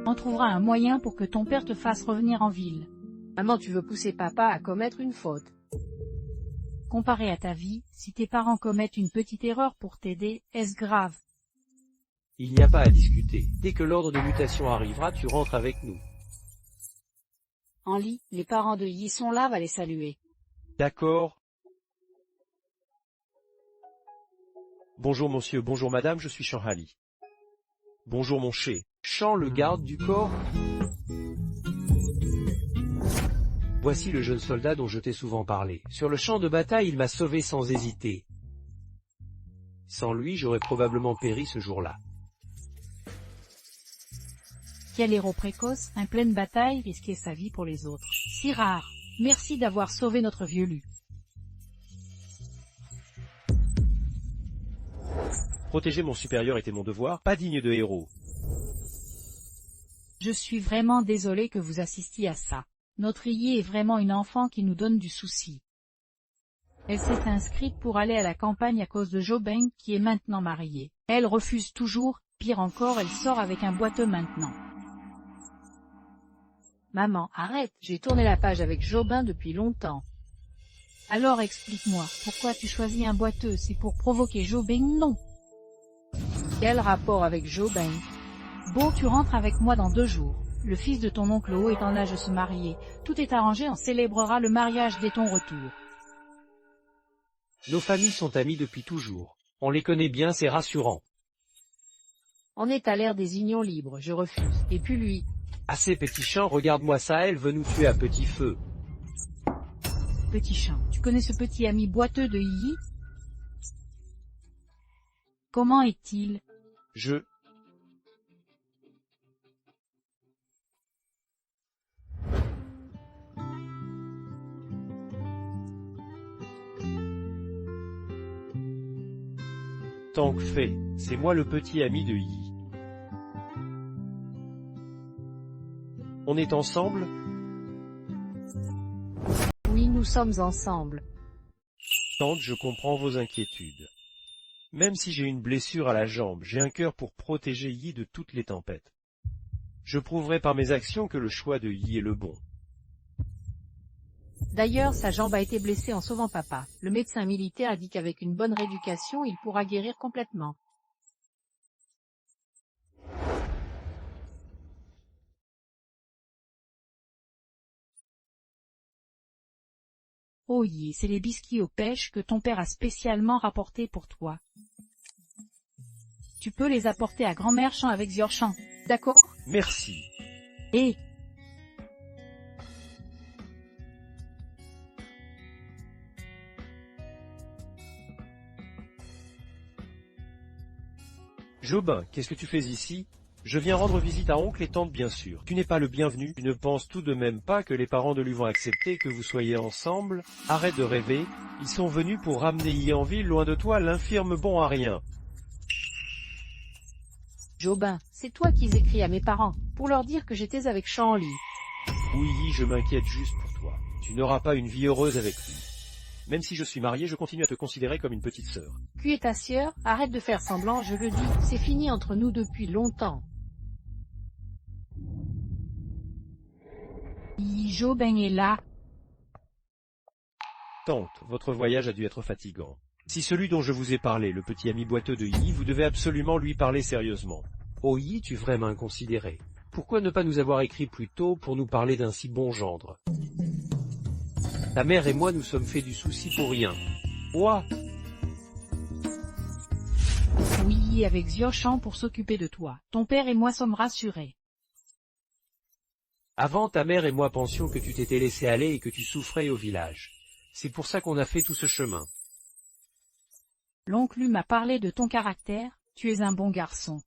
On trouvera un moyen pour que ton père te fasse revenir en ville. Maman, tu veux pousser papa à commettre une faute. Comparé à ta vie, si tes parents commettent une petite erreur pour t'aider, est-ce grave? Il n'y a pas à discuter. Dès que l'ordre de mutation arrivera, tu rentres avec nous. En lit, les parents de Yi sont là, va les saluer. D'accord. Bonjour monsieur, bonjour madame, je suis Chanhali. Bonjour mon ché. Chan, le garde du corps. Voici le jeune soldat dont je t'ai souvent parlé. Sur le champ de bataille, il m'a sauvé sans hésiter. Sans lui, j'aurais probablement péri ce jour-là. Quel héros précoce, en pleine bataille, risquer sa vie pour les autres. Si rare. Merci d'avoir sauvé notre vieux Lu. Protéger mon supérieur était mon devoir, pas digne de héros. Je suis vraiment désolé que vous assistiez à ça. Notre Yi est vraiment une enfant qui nous donne du souci. Elle s'est inscrite pour aller à la campagne à cause de Jobin qui est maintenant marié. Elle refuse toujours, pire encore elle sort avec un boiteux maintenant. Maman, arrête, j'ai tourné la page avec Jobin depuis longtemps. Alors explique-moi, pourquoi tu choisis un boiteux? C'est pour provoquer Jobin? Non. Quel rapport avec Jobin? Bon, tu rentres avec moi dans 2 jours. Le fils de ton oncle O est en âge de se marier. Tout est arrangé, on célébrera le mariage dès ton retour. Nos familles sont amies depuis toujours. On les connaît bien, c'est rassurant. On est à l'ère des unions libres, je refuse. Et puis lui. Assez petit champ, regarde-moi ça, elle veut nous tuer à petit feu. Petit champ, tu connais ce petit ami boiteux de Yi? Comment est-il? Tant que fait, c'est moi le petit ami de Yi. On est ensemble? Oui, nous sommes ensemble. Tante, je comprends vos inquiétudes. Même si j'ai une blessure à la jambe, j'ai un cœur pour protéger Yi de toutes les tempêtes. Je prouverai par mes actions que le choix de Yi est le bon. D'ailleurs, sa jambe a été blessée en sauvant papa. Le médecin militaire a dit qu'avec une bonne rééducation, il pourra guérir complètement. Oh Yi, c'est les biscuits aux pêches que ton père a spécialement rapportés pour toi. Tu peux les apporter à grand-mère Chan avec Ziorchan, d'accord? Merci. Et Jobin, qu'est-ce que tu fais ici? Je viens rendre visite à oncle et tante bien sûr. Tu n'es pas le bienvenu, tu ne penses tout de même pas que les parents de lui vont accepter que vous soyez ensemble? Arrête de rêver, ils sont venus pour ramener Yi en ville, loin de toi, l'infirme bon à rien. Jobin, c'est toi qui écris à mes parents, pour leur dire que j'étais avec Chanli. Oui, je m'inquiète juste pour toi. Tu n'auras pas une vie heureuse avec lui. Même si je suis marié, je continue à te considérer comme une petite sœur. Qui est ta sœur? Arrête de faire semblant, je le dis, c'est fini entre nous depuis longtemps. Yi, Jobin est là. Tante, votre voyage a dû être fatigant. Si celui dont je vous ai parlé, le petit ami boiteux de Yi, vous devez absolument lui parler sérieusement. Oh Yi, tu es vraiment inconsidéré. Pourquoi ne pas nous avoir écrit plus tôt pour nous parler d'un si bon gendre? Ta mère et moi nous sommes fait du souci pour rien. Moi? Oui, avec Ziorchan pour s'occuper de toi. Ton père et moi sommes rassurés. Avant, ta mère et moi pensions que tu t'étais laissé aller et que tu souffrais au village. C'est pour ça qu'on a fait tout ce chemin. L'oncle m'a parlé de ton caractère, tu es un bon garçon.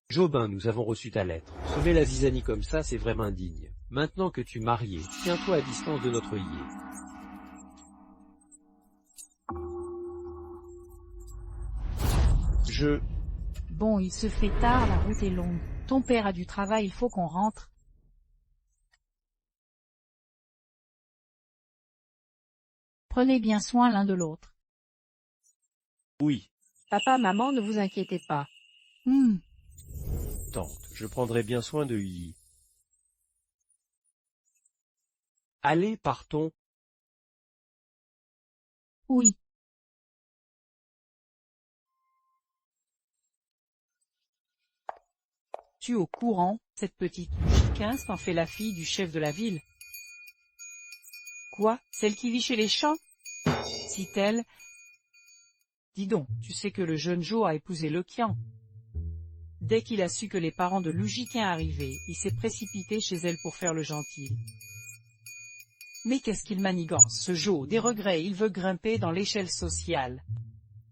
Jobin, nous avons reçu ta lettre. Semer la zizanie comme ça, c'est vraiment indigne. Maintenant que tu es marié, tiens-toi à distance de notre Yi. Bon, il se fait tard, la route est longue. Ton père a du travail, il faut qu'on rentre. Prenez bien soin l'un de l'autre. Oui. Papa, maman, ne vous inquiétez pas. Tante, je prendrai bien soin de Yi. Allez, partons. Oui. Tu au courant, cette petite J15 t'en fait la fille du chef de la ville. Quoi, celle qui vit chez les champs? Cite-t-elle. Dis donc, tu sais que le jeune Jo a épousé le Qian. Dès qu'il a su que les parents de Lu Jiqian arrivaient, il s'est précipité chez elle pour faire le gentil. Mais qu'est-ce qu'il manigance, ce Jo? Des regrets, il veut grimper dans l'échelle sociale.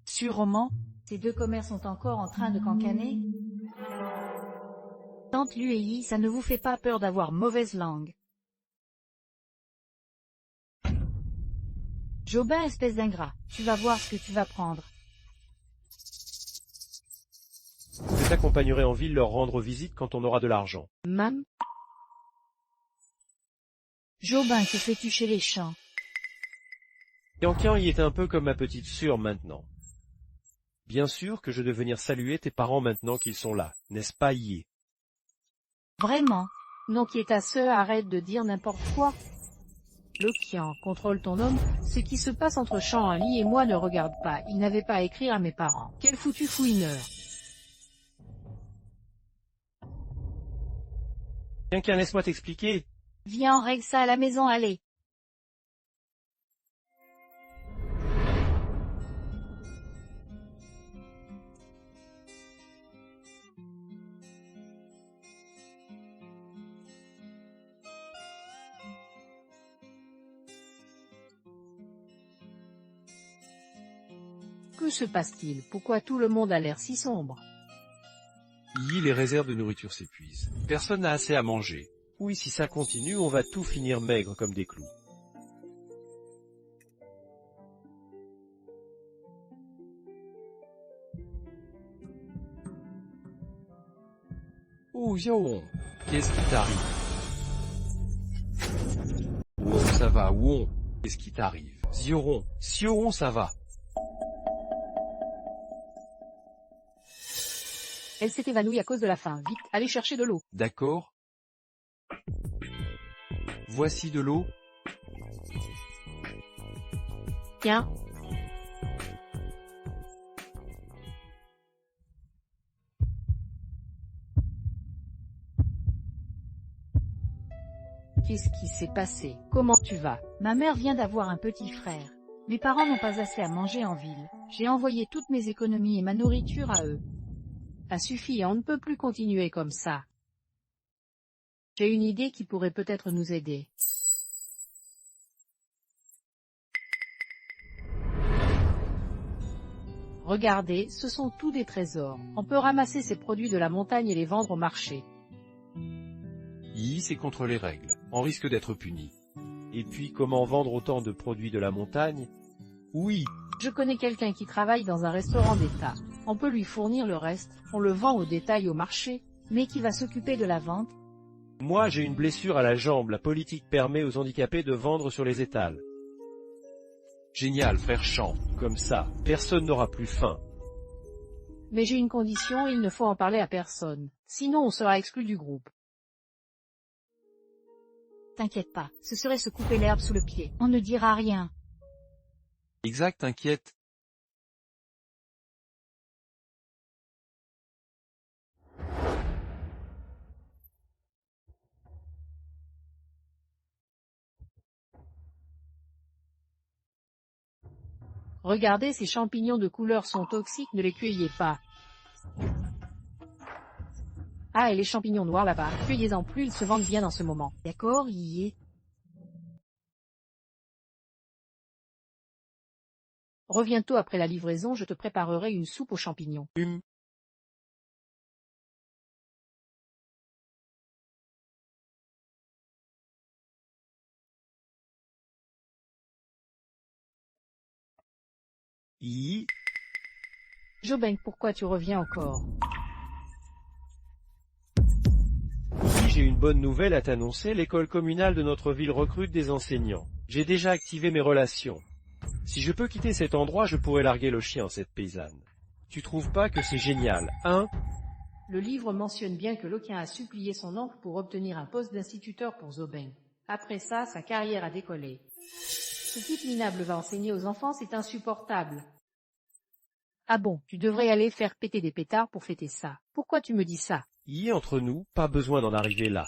Sûrement. Ces deux commères sont encore en train de cancaner. Tante Lu et Yi, ça ne vous fait pas peur d'avoir mauvaise langue? Jobin, espèce d'ingrat, tu vas voir ce que tu vas prendre. t'accompagnerai en ville leur rendre visite quand on aura de l'argent. Mam, Jobin, que fais-tu chez les champs? Yankian y est un peu comme ma petite sœur maintenant. Bien sûr que je dois venir saluer tes parents maintenant qu'ils sont là, n'est-ce pas Yé? Vraiment? non qui est ta sœur, arrête de dire n'importe quoi. Lokian, contrôle ton homme, ce qui se passe entre Shang-Li et moi ne regarde pas, il n'avait pas à écrire à mes parents. Quel foutu fouineur. Yankian, laisse-moi t'expliquer. Viens, on règle ça à la maison, allez. Que se passe-t-il? Pourquoi tout le monde a l'air si sombre? Yi, les réserves de nourriture s'épuisent. Personne n'a assez à manger. Oui, si ça continue, on va tout finir maigre comme des clous. Oh, Xiaohong, qu'est-ce qui t'arrive? Wong, ça va, Wong, qu'est-ce qui t'arrive? Xiaohong, ça va. Elle s'est évanouie à cause de la faim. Vite, allez chercher de l'eau. D'accord. Voici de l'eau. Tiens. Qu'est-ce qui s'est passé? Comment tu vas? Ma mère vient d'avoir un petit frère. Mes parents n'ont pas assez à manger en ville. J'ai envoyé toutes mes économies et ma nourriture à eux. Ça suffit, on ne peut plus continuer comme ça. J'ai une idée qui pourrait peut-être nous aider. Regardez, ce sont tous des trésors. On peut ramasser ces produits de la montagne et les vendre au marché. Yi, c'est contre les règles. On risque d'être puni. Et puis, comment vendre autant de produits de la montagne? Oui. Je connais quelqu'un qui travaille dans un restaurant d'État. On peut lui fournir le reste, on le vend au détail au marché. Mais qui va s'occuper de la vente? Moi, j'ai une blessure à la jambe. La politique permet aux handicapés de vendre sur les étals. Génial, frère Shang. Comme ça, personne n'aura plus faim. Mais j'ai une condition, il ne faut en parler à personne. Sinon on sera exclu du groupe. T'inquiète pas, ce serait se couper l'herbe sous le pied. On ne dira rien. Exact, t'inquiète. Regardez, ces champignons de couleur sont toxiques, ne les cueillez pas. Ah, et les champignons noirs là-bas, cueillez-en plus, ils se vendent bien dans ce moment. D'accord, y est. Reviens tôt après la livraison, je te préparerai une soupe aux champignons. Yi, Jobin, pourquoi tu reviens encore? j'ai une bonne nouvelle à t'annoncer, l'école communale de notre ville recrute des enseignants. J'ai déjà activé mes relations. Si je peux quitter cet endroit, je pourrais larguer le chien, cette paysanne. Tu trouves pas que c'est génial, hein? Le livre mentionne bien que Lokian a supplié son oncle pour obtenir un poste d'instituteur pour Zobin. Après ça, sa carrière a décollé. Ce type minable va enseigner aux enfants, c'est insupportable. Ah bon, tu devrais aller faire péter des pétards pour fêter ça. Pourquoi tu me dis ça? Yi, entre nous, pas besoin d'en arriver là.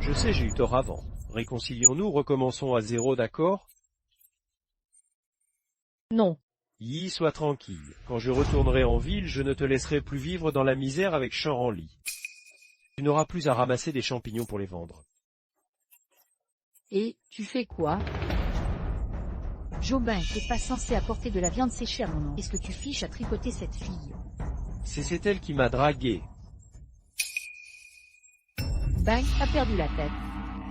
Je sais, j'ai eu tort avant. Réconcilions-nous, recommençons à zéro, d'accord? Non. Yi, sois tranquille. Quand je retournerai en ville, je ne te laisserai plus vivre dans la misère avec Shang-Li. Tu n'auras plus à ramasser des champignons pour les vendre. Et, tu fais quoi? Jobin, t'es pas censé apporter de la viande séchée à mon nom. Qu'est-ce que tu fiches à tripoter cette fille? C'est elle qui m'a dragué. Bang, a perdu la tête.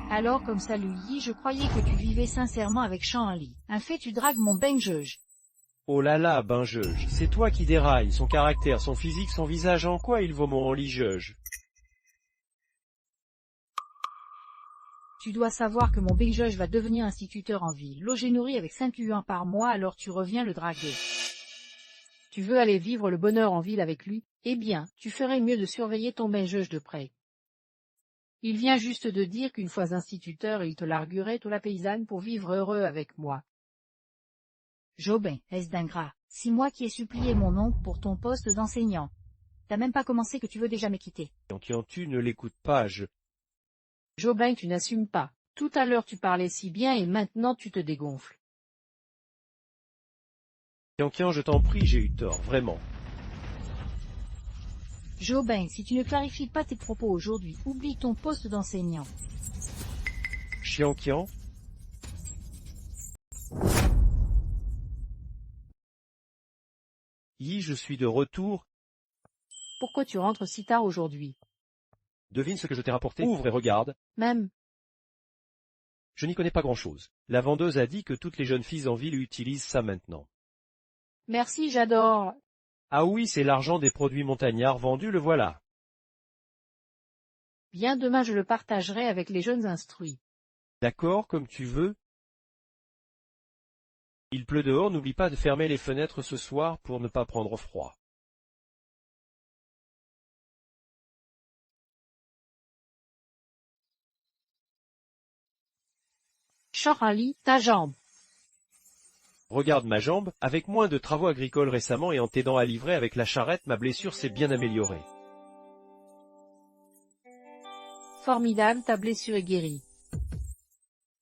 Alors comme ça, Yi, je croyais que tu vivais sincèrement avec Shang-Li. Un fait, tu dragues mon Beng Jeuge. Oh là là, ben juge, c'est toi qui dérailles, son caractère, son physique, son visage, en quoi il vaut mon lit juge. Tu dois savoir que mon Big Judge va devenir instituteur en ville. Logé nourri avec 5 yuans par mois, alors tu reviens le draguer. Tu veux aller vivre le bonheur en ville avec lui? Eh bien, tu ferais mieux de surveiller ton Big Judge de près. Il vient juste de dire qu'une fois instituteur, il te larguerait, toi la paysanne, pour vivre heureux avec moi. Jobin, est-ce d'ingrat? C'est moi qui ai supplié mon oncle pour ton poste d'enseignant. T'as même pas commencé que tu veux déjà me quitter. Tu ne l'écoutes pas, Jobin, tu n'assumes pas. Tout à l'heure tu parlais si bien et maintenant tu te dégonfles. Kian, je t'en prie, j'ai eu tort, vraiment. Jobin, si tu ne clarifies pas tes propos aujourd'hui, oublie ton poste d'enseignant. Kian. Je suis de retour. Pourquoi tu rentres si tard aujourd'hui? Devine ce que je t'ai rapporté. Ouvre et regarde. Même. Je n'y connais pas grand-chose. La vendeuse a dit que toutes les jeunes filles en ville utilisent ça maintenant. Merci, j'adore. Ah oui, c'est l'argent des produits montagnards vendus, le voilà. Bien demain je le partagerai avec les jeunes instruits. D'accord, comme tu veux. Il pleut dehors, n'oublie pas de fermer les fenêtres ce soir pour ne pas prendre froid. Charlie, ta jambe. Regarde ma jambe, avec moins de travaux agricoles récemment et en t'aidant à livrer avec la charrette, ma blessure s'est bien améliorée. Formidable, ta blessure est guérie.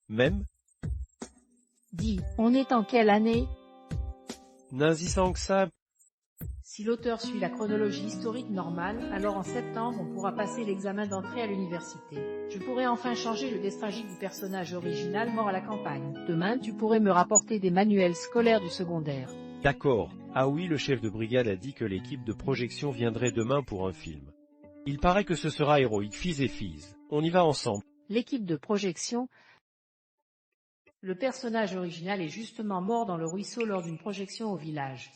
Même, Dis, on est en quelle année? n'inzissant que ça, Si l'auteur suit la chronologie historique normale, alors en septembre on pourra passer l'examen d'entrée à l'université. Je pourrai enfin changer le destin tragique du personnage original mort à la campagne. Demain tu pourrais me rapporter des manuels scolaires du secondaire. d'accord. Ah oui, le chef de brigade a dit que l'équipe de projection viendrait demain pour un film. Il paraît que ce sera héroïque, fils et filles. On y va ensemble. L'équipe de projection. Le personnage original est justement mort dans le ruisseau lors d'une projection au village.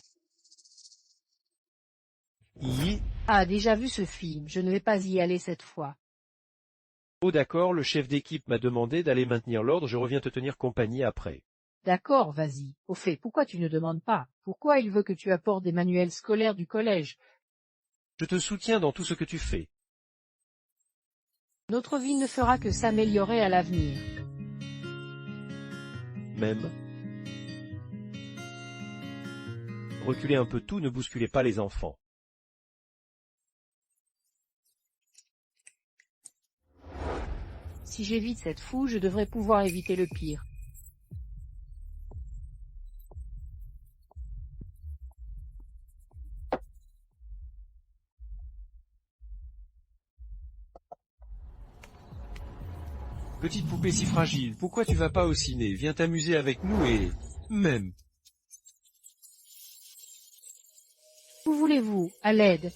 Ah, déjà vu ce film, je ne vais pas y aller cette fois. Oh d'accord, le chef d'équipe m'a demandé d'aller maintenir l'ordre, je reviens te tenir compagnie après. D'accord, vas-y. Au fait, pourquoi tu ne demandes pas? Pourquoi il veut que tu apportes des manuels scolaires du collège? Je te soutiens dans tout ce que tu fais. Notre vie ne fera que s'améliorer à l'avenir. Même. Reculez un peu tout, ne bousculez pas les enfants. Si j'évite cette foule, je devrais pouvoir éviter le pire. Petite poupée si fragile, pourquoi tu vas pas au ciné? Viens t'amuser avec nous et... Même. Où voulez-vous? À l'aide.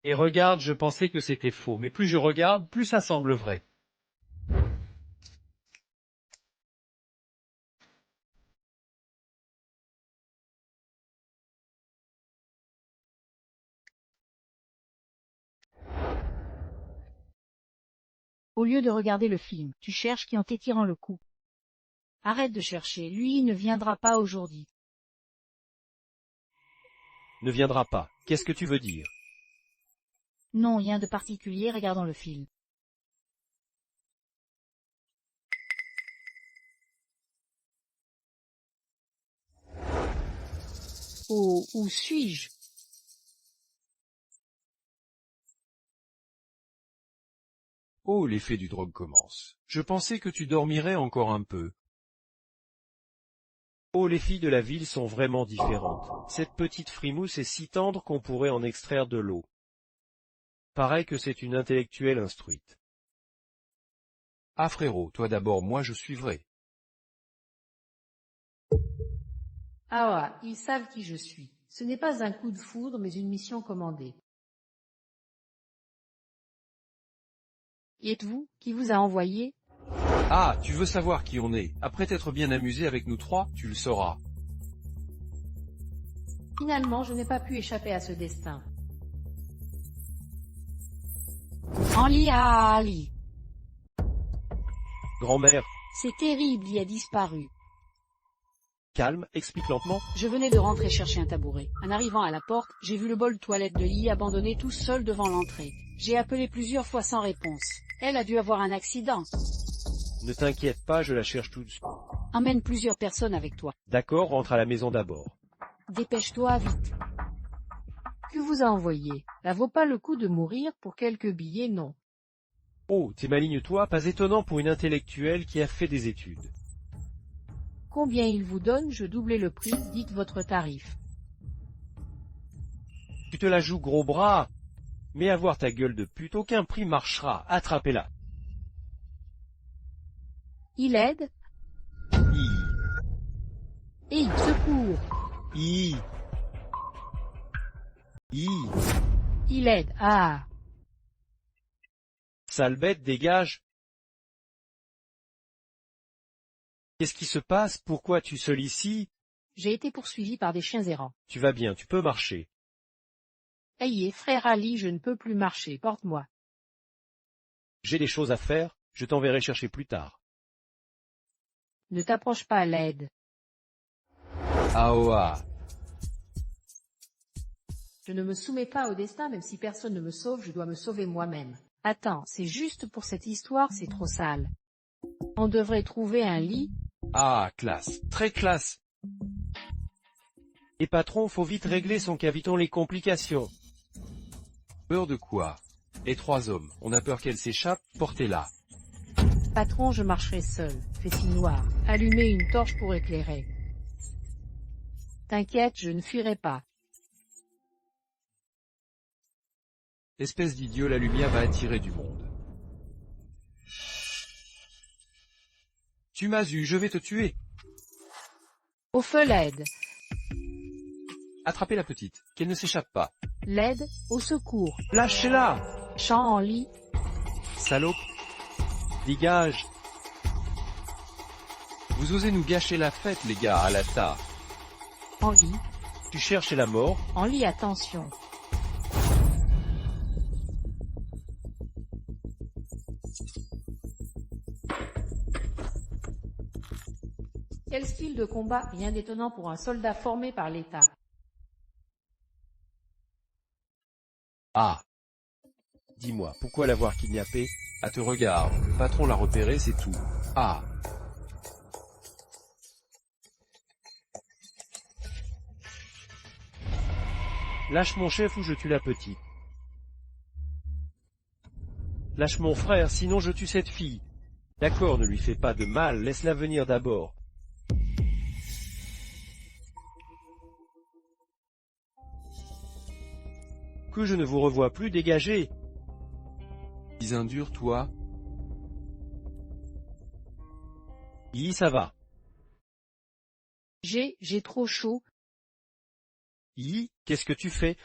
Et regarde, je pensais que c'était faux, mais plus je regarde, plus ça semble vrai. Au lieu de regarder le film, tu cherches qui en t'étirant le cou. Arrête de chercher, lui ne viendra pas aujourd'hui. Ne viendra pas. Qu'est-ce que tu veux dire? Non, rien de particulier, regardons le film. Oh, où suis-je? Oh, l'effet du drogue commence. Je pensais que tu dormirais encore un peu. Oh, les filles de la ville sont vraiment différentes. Cette petite frimousse est si tendre qu'on pourrait en extraire de l'eau. Paraît que c'est une intellectuelle instruite. Ah frérot, toi d'abord, moi je suivrai. Ah, ils savent qui je suis. Ce n'est pas un coup de foudre, mais une mission commandée. Et êtes-vous, qui vous a envoyé? Ah, tu veux savoir qui on est. Après t'être bien amusé avec nous trois, tu le sauras. Finalement, je n'ai pas pu échapper à ce destin. Enlil à Ali. Grand-mère, C'est terrible, il a disparu. calme, explique lentement. Je venais de rentrer chercher un tabouret. En arrivant à la porte, j'ai vu le bol toilette de Lee abandonné tout seul devant l'entrée. J'ai appelé plusieurs fois sans réponse. Elle a dû avoir un accident. Ne t'inquiète pas, je la cherche tout de suite. Emmène plusieurs personnes avec toi. D'accord, rentre à la maison d'abord. Dépêche-toi vite. Que vous a envoyé? Ça vaut pas le coup de mourir pour quelques billets, non. Oh, t'es maligne toi, pas étonnant pour une intellectuelle qui a fait des études. Combien il vous donne? Je doublais le prix, dites votre tarif. Tu te la joues gros bras. Mais avoir ta gueule de pute, aucun prix marchera. Attrapez-la. Il aide? Et il secourt. I. Il aide. Ah. Sale bête, dégage. Qu'est-ce qui se passe? Pourquoi tu seul ici? J'ai été poursuivi par des chiens errants. Tu vas bien, tu peux marcher. Ayez, frère Ali, je ne peux plus marcher, porte-moi. J'ai des choses à faire, je t'enverrai chercher plus tard. Ne t'approche pas à l'aide. Aoa. Je ne me soumets pas au destin, même si personne ne me sauve, je dois me sauver moi-même. Attends, c'est juste pour cette histoire, c'est trop sale. On devrait trouver un lit. Ah, classe. Très classe. Et patron, faut vite régler son caviton les complications. Peur de quoi? Et 3 hommes, on a peur qu'elle s'échappe, portez-la. Patron, je marcherai seul. Fait-il noir. Allumez une torche pour éclairer. T'inquiète, je ne fuirai pas. Espèce d'idiot, la lumière va attirer du monde. Tu m'as eu, je vais te tuer. Au feu l'aide. Attrapez la petite, qu'elle ne s'échappe pas. L'aide, au secours. Lâchez-la! Chant en lit. Salope, Dégage! vous osez nous gâcher la fête, les gars, à la tard. En lit. Tu cherches la mort? En lit, attention. Quel style de combat, rien d'étonnant pour un soldat formé par l'État. Ah, Dis-moi, pourquoi l'avoir kidnappé? à te regarde, le patron l'a repéré, c'est tout. Ah, Lâche mon chef ou je tue la petite. Lâche mon frère, sinon je tue cette fille. D'accord, ne lui fais pas de mal, laisse-la venir d'abord. Que je ne vous revoie plus, dégagez. dis un dur, toi. Ça va. J'ai trop chaud. Qu'est-ce que tu fais?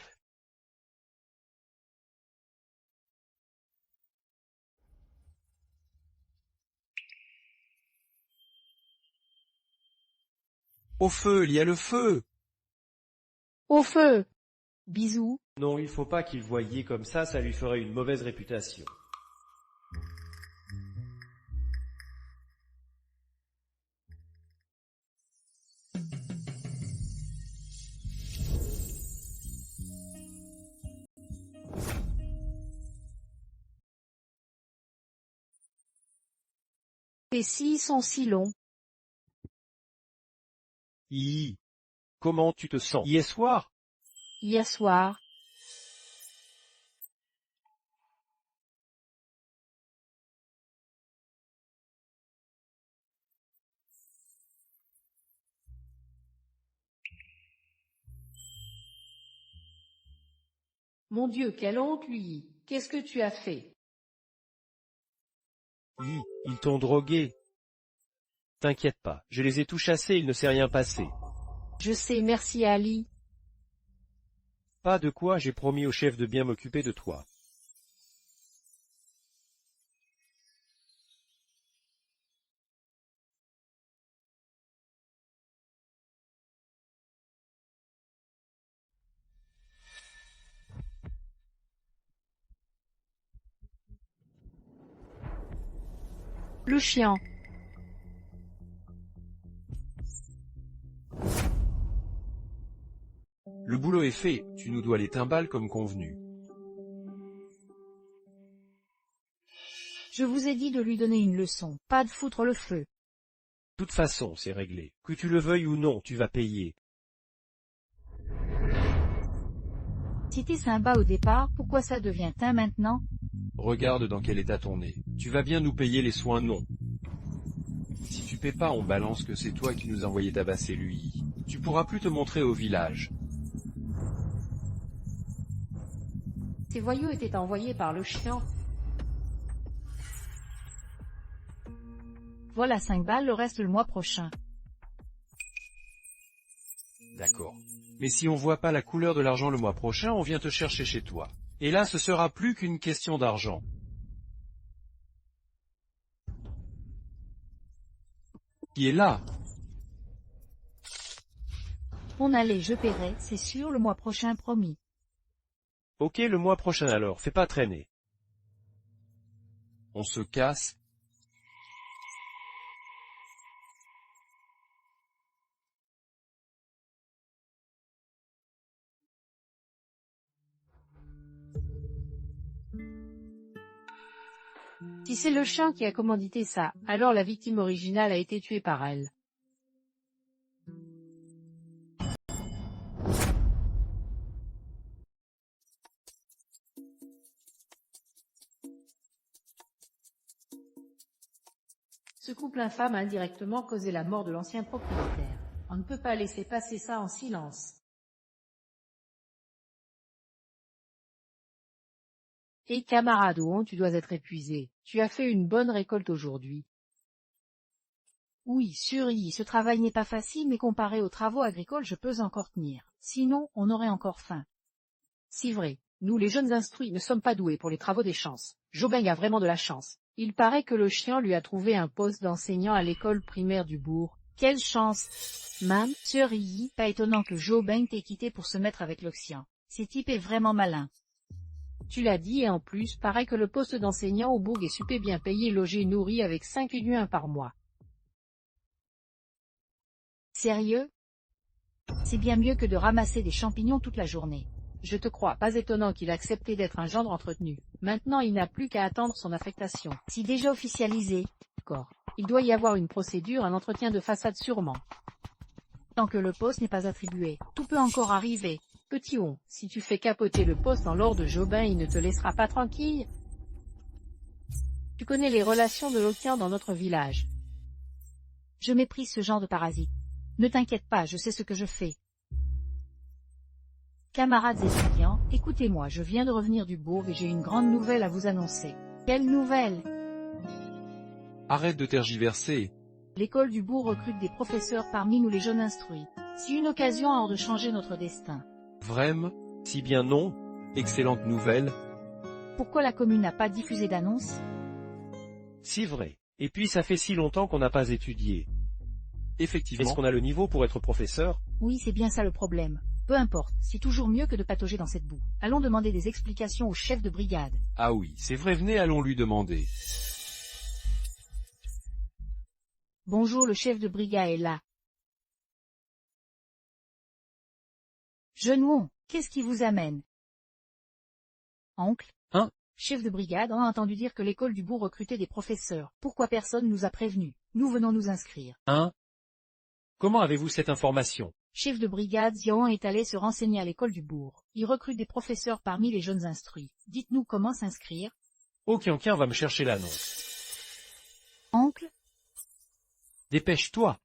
Au feu, il y a le feu. Au feu! Bisous. Non, il faut pas qu'il voyait comme ça lui ferait une mauvaise réputation. Les scies sont si longs. Comment tu te sens? Hier soir? Hier soir. Mon Dieu, quelle honte, lui. Qu'est-ce que tu as fait? Ils t'ont drogué. T'inquiète pas, je les ai tous chassés, il ne s'est rien passé. Je sais, merci Ali. Pas de quoi, j'ai promis au chef de bien m'occuper de toi. Le chien. Le boulot est fait, tu nous dois les timbales comme convenu. Je vous ai dit de lui donner une leçon, pas de foutre le feu. De toute façon, c'est réglé. Que tu le veuilles ou non, tu vas payer. Si t'es sympa au départ, pourquoi ça devient teint maintenant? Regarde dans quel état on est. Tu vas bien nous payer les soins, non? Si tu paies pas, on balance que c'est toi qui nous as envoyé tabasser lui. Tu pourras plus te montrer au village. Ces voyous étaient envoyés par le chien. Voilà 5 balles, le reste le mois prochain. D'accord. Mais si on voit pas la couleur de l'argent le mois prochain, on vient te chercher chez toi. Et là, ce sera plus qu'une question d'argent. Qui est là? On allait, je paierai, c'est sûr, le mois prochain promis. Ok, le mois prochain alors, fais pas traîner. On se casse. Si c'est le chien qui a commandité ça, alors la victime originale a été tuée par elle. Ce couple infâme a indirectement causé la mort de l'ancien propriétaire. On ne peut pas laisser passer ça en silence. Et camarade Oon, tu dois être épuisé. Tu as fait une bonne récolte aujourd'hui. Oui, Suri, ce travail n'est pas facile, mais comparé aux travaux agricoles, je peux encore tenir. Sinon, on aurait encore faim. C'est vrai, nous les jeunes instruits ne sommes pas doués pour les travaux des chances. Jobeng a vraiment de la chance. Il paraît que le chien lui a trouvé un poste d'enseignant à l'école primaire du bourg. Quelle chance! Mam, Suri, pas étonnant que Jobeng t'ait quitté pour se mettre avec l'Océan. Ce type est vraiment malin. Tu l'as dit et en plus, paraît que le poste d'enseignant au bourg est super bien payé, logé, nourri avec 5 yuans par mois. Sérieux? C'est bien mieux que de ramasser des champignons toute la journée. Je te crois, pas étonnant qu'il ait accepté d'être un gendre entretenu. Maintenant il n'a plus qu'à attendre son affectation. Si déjà officialisé. D'accord. Il doit y avoir une procédure, un entretien de façade sûrement. Tant que le poste n'est pas attribué, tout peut encore arriver. Petit on, si tu fais capoter le poste en l'or de Jobin, il ne te laissera pas tranquille. Tu connais les relations de l'Océan dans notre village. Je méprise ce genre de parasite. Ne t'inquiète pas, je sais ce que je fais. Camarades étudiants, écoutez-moi, je viens de revenir du bourg et j'ai une grande nouvelle à vous annoncer. Quelle nouvelle? Arrête de tergiverser. L'école du bourg recrute des professeurs parmi nous les jeunes instruits. C'est une occasion alors de changer notre destin. Vraiment? Si bien non, excellente nouvelle. Pourquoi la commune n'a pas diffusé d'annonce? Si vrai. Et puis ça fait si longtemps qu'on n'a pas étudié. Effectivement. Est-ce qu'on a le niveau pour être professeur? Oui, c'est bien ça le problème. Peu importe, c'est toujours mieux que de patauger dans cette boue. Allons demander des explications au chef de brigade. Ah oui, c'est vrai, venez, allons lui demander. Bonjour, le chef de brigade est là. Genouon, qu'est-ce qui vous amène? Oncle? Hein? Chef de brigade, on a entendu dire que l'école du bourg recrutait des professeurs. Pourquoi personne nous a prévenus? Nous venons nous inscrire. Hein? Comment avez-vous cette information? Chef de brigade, Xiaoan est allé se renseigner à l'école du bourg. Il recrute des professeurs parmi les jeunes instruits. Dites-nous comment s'inscrire. Okiankin va me chercher l'annonce. Oncle? Dépêche-toi.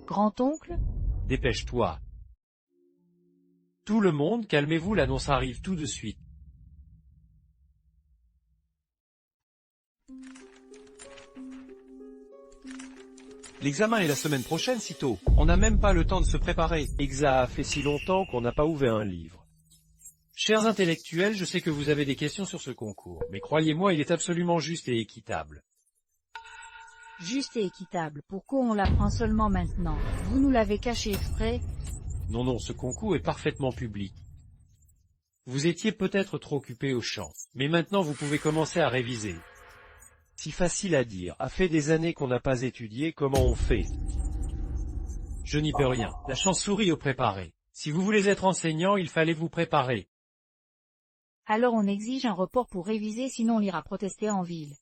Grand-oncle? Dépêche-toi. Tout le monde, calmez-vous, l'annonce arrive tout de suite. L'examen est la semaine prochaine, sitôt. On n'a même pas le temps de se préparer. Exa fait si longtemps qu'on n'a pas ouvert un livre. Chers intellectuels, je sais que vous avez des questions sur ce concours, mais croyez-moi, il est absolument juste et équitable. Juste et équitable, pourquoi on l'apprend seulement maintenant? Vous nous l'avez caché exprès? Non, non, ce concours est parfaitement public. Vous étiez peut-être trop occupé au chant, mais maintenant vous pouvez commencer à réviser. Si facile à dire, a fait des années qu'on n'a pas étudié, comment on fait? Je n'y peux rien, la chance sourit au préparé. Si vous voulez être enseignant, il fallait vous préparer. Alors on exige un report pour réviser, sinon on ira protester en ville.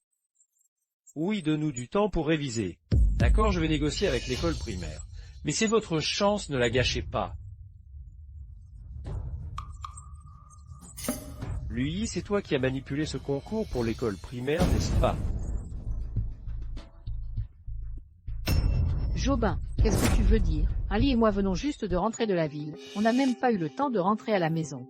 Oui, donne-nous du temps pour réviser. D'accord, je vais négocier avec l'école primaire. Mais c'est votre chance, ne la gâchez pas. Lui, c'est toi qui as manipulé ce concours pour l'école primaire, n'est-ce pas? Jobin, qu'est-ce que tu veux dire? Ali et moi venons juste de rentrer de la ville. On n'a même pas eu le temps de rentrer à la maison.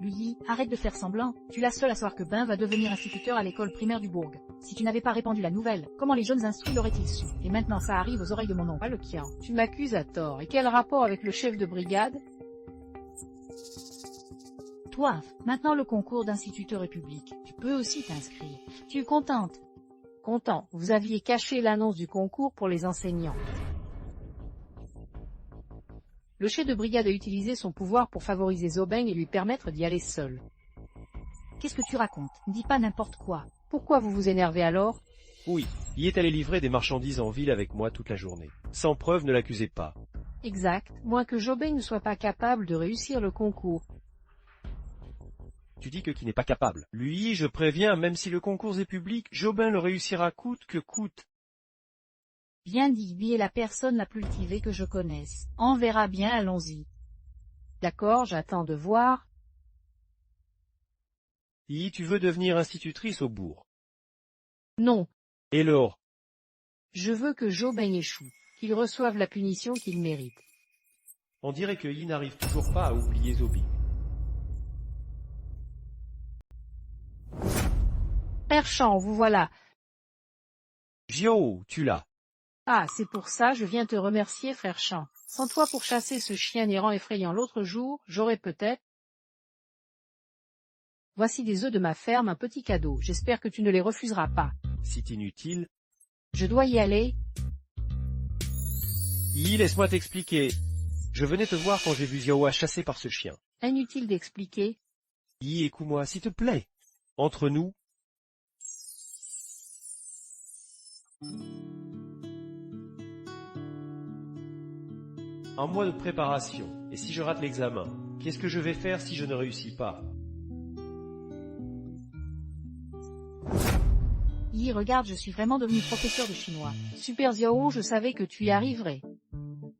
Lui, arrête de faire semblant. Tu es la seule à savoir que Ben va devenir instituteur à l'école primaire du bourg. Si tu n'avais pas répandu la nouvelle, comment les jeunes instruits l'auraient-ils su? Et maintenant ça arrive aux oreilles de mon oncle. Pas le tien. Tu m'accuses à tort. Et quel rapport avec le chef de brigade? Toi, maintenant le concours d'instituteur est public. Tu peux aussi t'inscrire. Tu es contente? Content, vous aviez caché l'annonce du concours pour les enseignants. Le chef de brigade a utilisé son pouvoir pour favoriser Zobeng et lui permettre d'y aller seul. Qu'est-ce que tu racontes? Dis pas n'importe quoi. Pourquoi vous vous énervez alors? Oui, il est allé livrer des marchandises en ville avec moi toute la journée. Sans preuve, ne l'accusez pas. Exact, moins que Zobeng ne soit pas capable de réussir le concours. Tu dis que qui n'est pas capable. Lui, je préviens, même si le concours est public, Jobin le réussira coûte que coûte. Bien dit, lui est la personne la plus cultivée que je connaisse. On verra bien, allons-y. D'accord, j'attends de voir. Tu veux devenir institutrice au bourg? Non. Et Laure? Je veux que Jobin échoue, qu'il reçoive la punition qu'il mérite. On dirait que Yi n'arrive toujours pas à oublier Zobi. Père Champ, vous voilà. Jiao, tu l'as. Ah, c'est pour ça, je viens te remercier, frère Champ. Sans toi pour chasser ce chien errant effrayant l'autre jour, j'aurais peut-être... Voici des œufs de ma ferme, un petit cadeau. J'espère que tu ne les refuseras pas. C'est inutile. Je dois y aller. Yi, laisse-moi t'expliquer. Je venais te voir quand j'ai vu Xiaohua chassé par ce chien. Inutile d'expliquer. Yi, écoute-moi, s'il te plaît. Entre nous. Un mois de préparation, et si je rate l'examen, qu'est-ce que je vais faire si je ne réussis pas? Yi, regarde, je suis vraiment devenu professeur de chinois. Super Xiao, je savais que tu y arriverais.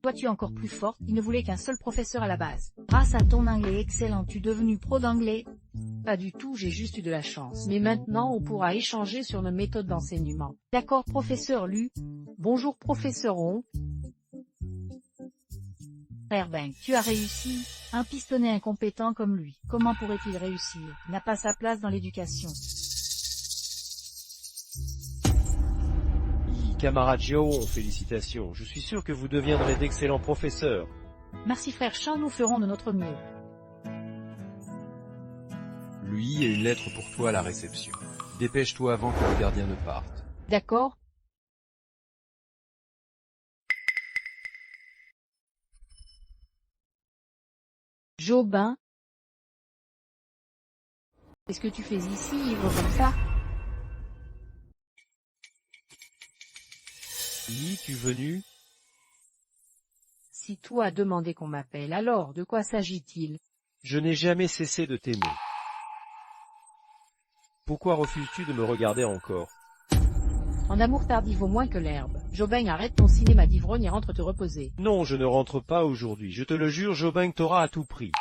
Toi tu es encore plus forte, il ne voulait qu'un seul professeur à la base. Grâce à ton anglais excellent, tu es devenu pro d'anglais. Pas du tout, j'ai juste eu de la chance. Mais maintenant, on pourra échanger sur nos méthodes d'enseignement. D'accord, professeur Lu. Bonjour, professeur On. Frère Ben, tu as réussi. Un pistonné incompétent comme lui, comment pourrait-il réussir? Il n'a pas sa place dans l'éducation. Camarade Jiao, félicitations. Je suis sûr que vous deviendrez d'excellents professeurs. Merci frère Chan, nous ferons de notre mieux. Lui et une lettre pour toi à la réception. Dépêche-toi avant que le gardien ne parte. D'accord. Jobin. Qu'est-ce que tu fais ici, ivre comme ça? Yi, tu venu? Si toi as demandé qu'on m'appelle, alors de quoi s'agit-il? Je n'ai jamais cessé de t'aimer. Pourquoi refuses-tu de me regarder encore? En amour tardif vaut moins que l'herbe. Jobin, arrête ton cinéma d'ivrogne et rentre te reposer. Non, je ne rentre pas aujourd'hui. Je te le jure, Jobin t'aura à tout prix.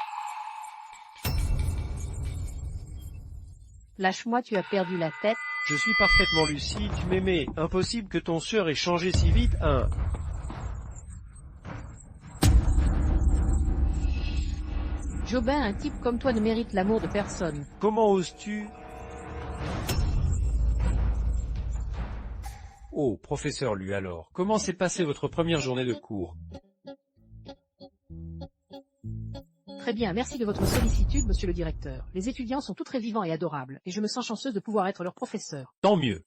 Lâche-moi, tu as perdu la tête. Je suis parfaitement lucide, tu m'aimais. Impossible que ton sœur ait changé si vite, hein. Jobin, un type comme toi ne mérite l'amour de personne. Comment oses-tu? Oh, professeur Lu alors, comment s'est passée votre première journée de cours? Très bien, merci de votre sollicitude, monsieur le directeur. Les étudiants sont tous très vivants et adorables, et je me sens chanceuse de pouvoir être leur professeur. Tant mieux.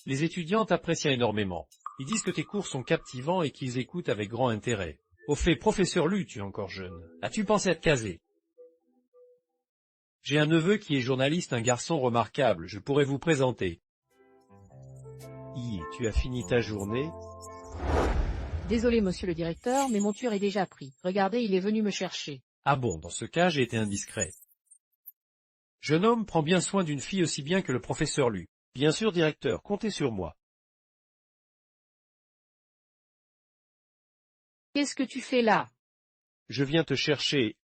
Les étudiants t'apprécient énormément. Ils disent que tes cours sont captivants et qu'ils écoutent avec grand intérêt. Au fait, professeur Lu, tu es encore jeune. As-tu pensé à te caser? J'ai un neveu qui est journaliste, un garçon remarquable. Je pourrais vous présenter. Tu as fini ta journée? Désolé monsieur le directeur, mais mon tueur est déjà pris. Regardez, il est venu me chercher. Ah bon, dans ce cas, j'ai été indiscret. Jeune homme, prends bien soin d'une fille aussi bien que le professeur Lu. Bien sûr, directeur, comptez sur moi. Qu'est-ce que tu fais là? Je viens te chercher.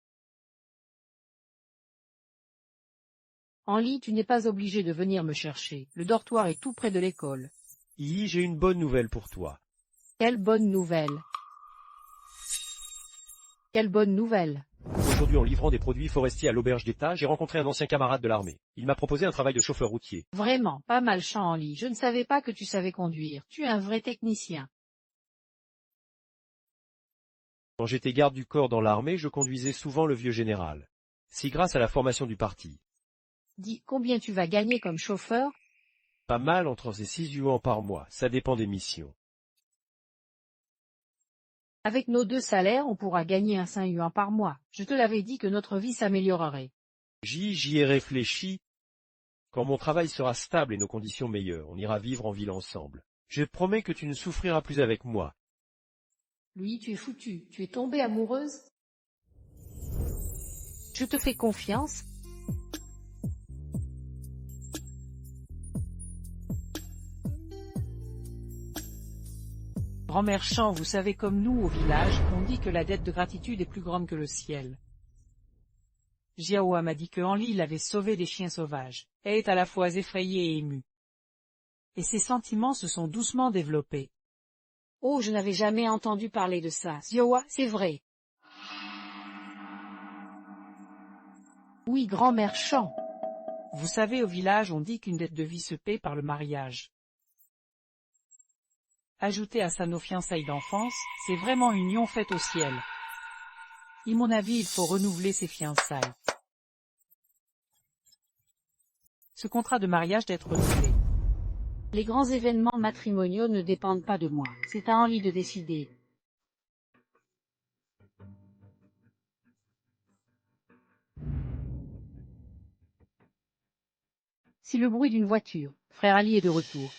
Henri, tu n'es pas obligé de venir me chercher. Le dortoir est tout près de l'école. J'ai une bonne nouvelle pour toi. Quelle bonne nouvelle! Quelle bonne nouvelle! Aujourd'hui, en livrant des produits forestiers à l'auberge d'État, j'ai rencontré un ancien camarade de l'armée. Il m'a proposé un travail de chauffeur routier. Vraiment, pas mal Henri. Je ne savais pas que tu savais conduire. Tu es un vrai technicien. Quand j'étais garde du corps dans l'armée, je conduisais souvent le vieux général. C'est grâce à la formation du parti. Dis, combien tu vas gagner comme chauffeur? Pas mal entre ces 6 yuans par mois, ça dépend des missions. Avec nos 2 salaires, on pourra gagner un 5 yuan par mois. Je te l'avais dit que notre vie s'améliorerait. J'y ai réfléchi. Quand mon travail sera stable et nos conditions meilleures, on ira vivre en ville ensemble. Je te promets que tu ne souffriras plus avec moi. Lui, tu es foutu. Tu es tombée amoureuse? Je te fais confiance. Grand-mère Chant, vous savez comme nous au village, on dit que la dette de gratitude est plus grande que le ciel. Jiaoua m'a dit que Henri l'avait sauvé des chiens sauvages. Elle est à la fois effrayée et émue. Et ses sentiments se sont doucement développés. Oh, je n'avais jamais entendu parler de ça. Jiaoua, c'est vrai. Oui, grand-mère Chant. Vous savez, au village, on dit qu'une dette de vie se paie par le mariage. Ajouter à ça nos fiançailles d'enfance, c'est vraiment une union faite au ciel. À mon avis, il faut renouveler ces fiançailles. Ce contrat de mariage doit être renouvelé. Les grands événements matrimoniaux ne dépendent pas de moi. C'est à Henri de décider. Si le bruit d'une voiture, frère Ali est de retour.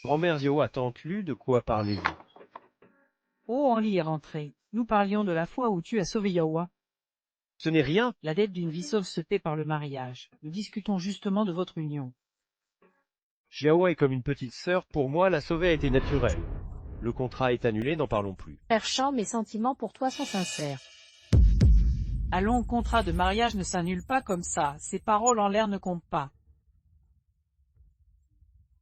Grand-mère Jiaoua, tante Lu, de quoi parlez-vous? Oh, Henri est rentré. Nous parlions de la fois où tu as sauvé Yaoua. Ce n'est rien. La dette d'une vie sauve se paie par le mariage. Nous discutons justement de votre union. Jiaoua est comme une petite sœur, pour moi la sauver a été naturelle. Le contrat est annulé, n'en parlons plus. Frère Chant, mes sentiments pour toi sont sincères. Allons, le contrat de mariage ne s'annule pas comme ça. Ces paroles en l'air ne comptent pas.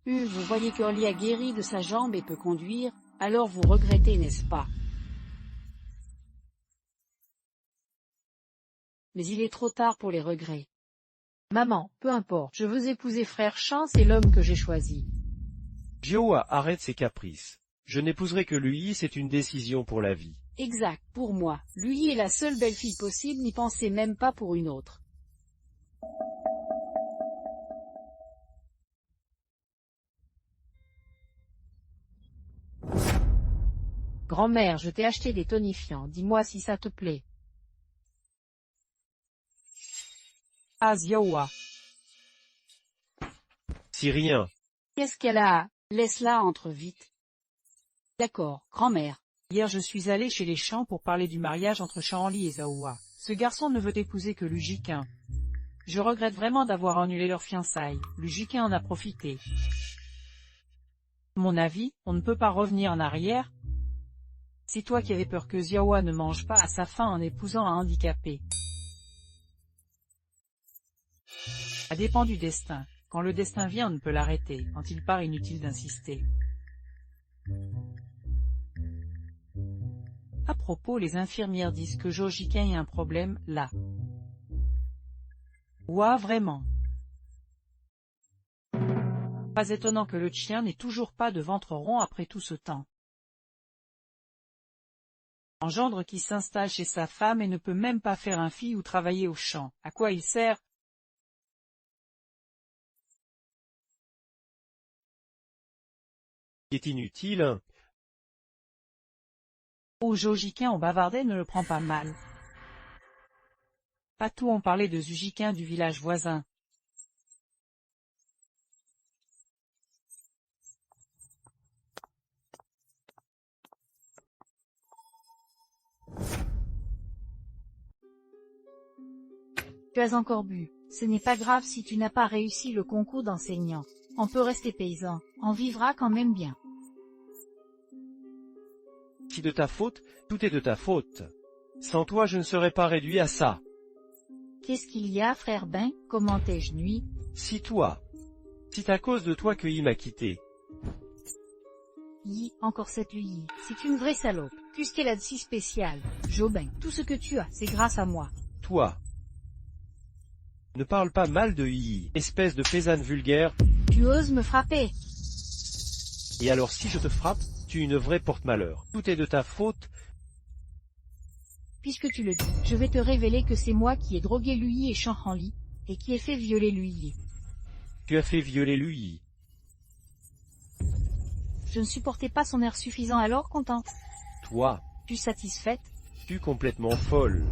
Vous voyez que Henri a guéri de sa jambe et peut conduire, alors vous regrettez, n'est-ce pas? Mais il est trop tard pour les regrets. Maman, peu importe, je veux épouser frère Chant, c'est l'homme que j'ai choisi. Jiaoua, arrête ses caprices. Je n'épouserai que lui, c'est une décision pour la vie. Exact, pour moi. Lui est la seule belle fille possible, n'y pensez même pas pour une autre. Grand-mère, je t'ai acheté des tonifiants, dis-moi si ça te plaît. Ah, Yaoua. Si rien. Qu'est-ce qu'elle a? Laisse-la entre vite. D'accord, grand-mère. Hier je suis allé chez les Champs pour parler du mariage entre Chanli et Zaoua. Ce garçon ne veut épouser que Lujiquin. Je regrette vraiment d'avoir annulé leurs fiançailles. Lujiquin en a profité. À mon avis, on ne peut pas revenir en arrière. C'est toi qui avais peur que Ziaoua ne mange pas à sa faim en épousant un handicapé. Ça dépend du destin. Quand le destin vient, on ne peut l'arrêter. Quand il part, inutile d'insister. À propos, les infirmières disent que Jojiquin a un problème, là. Ouah, vraiment. Pas étonnant que le chien n'ait toujours pas de ventre rond après tout ce temps. Un gendre qui s'installe chez sa femme et ne peut même pas faire un fil ou travailler au champ. À quoi il sert? C'est inutile, hein. Oh, Jojiquin, on bavardait, ne le prend pas mal. Pas tout on parlait de Zujikin du village voisin. Tu as encore bu. Ce n'est pas grave si tu n'as pas réussi le concours d'enseignant. On peut rester paysan, on vivra quand même bien. Si de ta faute, tout est de ta faute. Sans toi, je ne serais pas réduit à ça. Qu'est-ce qu'il y a, frère Ben? Comment t'ai-je nui? Si toi. C'est à cause de toi que Yi m'a quitté. Yi, encore cette Yi, c'est une vraie salope. Qu'est-ce qu'elle a de si spécial? Jobin, tout ce que tu as, c'est grâce à moi. Toi. Ne parle pas mal de Yi, espèce de paysanne vulgaire. Tu oses me frapper? Et alors si je te frappe, tu es une vraie porte-malheur. Tout est de ta faute. Puisque tu le dis, je vais te révéler que c'est moi qui ai drogué Lui et Chanhanli, et qui ai fait violer Lui. Tu as fait violer Yi. Je ne supportais pas son air suffisant alors contente. Toi. Tu satisfaite? Tu complètement folle.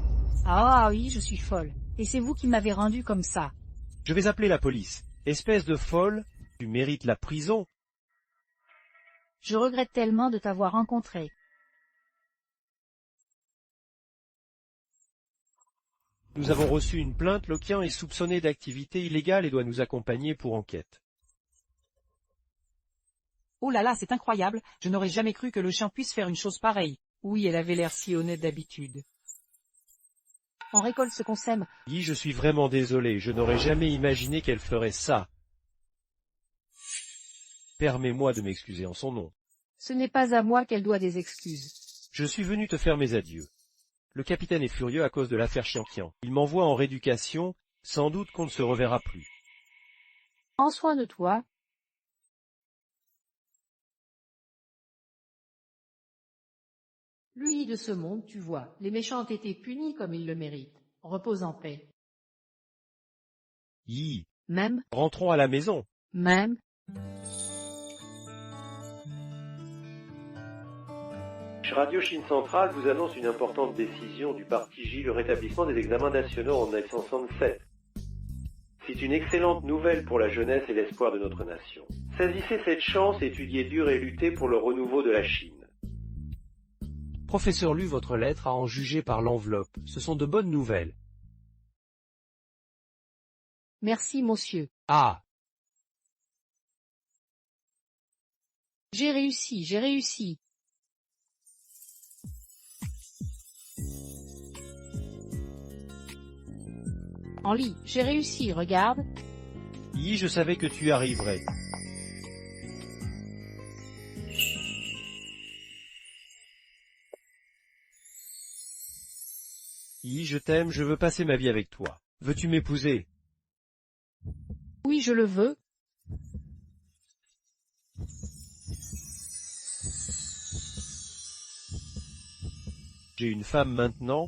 Ah oui, je suis folle. Et c'est vous qui m'avez rendu comme ça. Je vais appeler la police. Espèce de folle, tu mérites la prison. Je regrette tellement de t'avoir rencontré. Nous avons reçu une plainte, Lokian est soupçonné d'activité illégale et doit nous accompagner pour enquête. Oh là là, c'est incroyable, je n'aurais jamais cru que le chien puisse faire une chose pareille. Oui, elle avait l'air si honnête d'habitude. On récolte ce qu'on sème. Yi, je suis vraiment désolé, je n'aurais jamais imaginé qu'elle ferait ça. Permets-moi de m'excuser en son nom. Ce n'est pas à moi qu'elle doit des excuses. Je suis venu te faire mes adieux. Le capitaine est furieux à cause de l'affaire Chianquian. Il m'envoie en rééducation, sans doute qu'on ne se reverra plus. Prends soin de toi. Lui de ce monde, tu vois, les méchants ont été punis comme ils le méritent. Repose en paix. Yi, Même, rentrons à la maison. même. Radio Chine Centrale vous annonce une importante décision du parti J, le rétablissement des examens nationaux en 1967. C'est une excellente nouvelle pour la jeunesse et l'espoir de notre nation. Saisissez cette chance, étudiez dur et luttez pour le renouveau de la Chine. Professeur lu votre lettre à en juger par l'enveloppe. Ce sont de bonnes nouvelles. Merci, monsieur. Ah, J'ai réussi, j'ai réussi. En lit, j'ai réussi, regarde. Yi, je savais que tu arriverais. Yi, je t'aime, je veux passer ma vie avec toi. Veux-tu m'épouser? Oui, je le veux. J'ai une femme maintenant,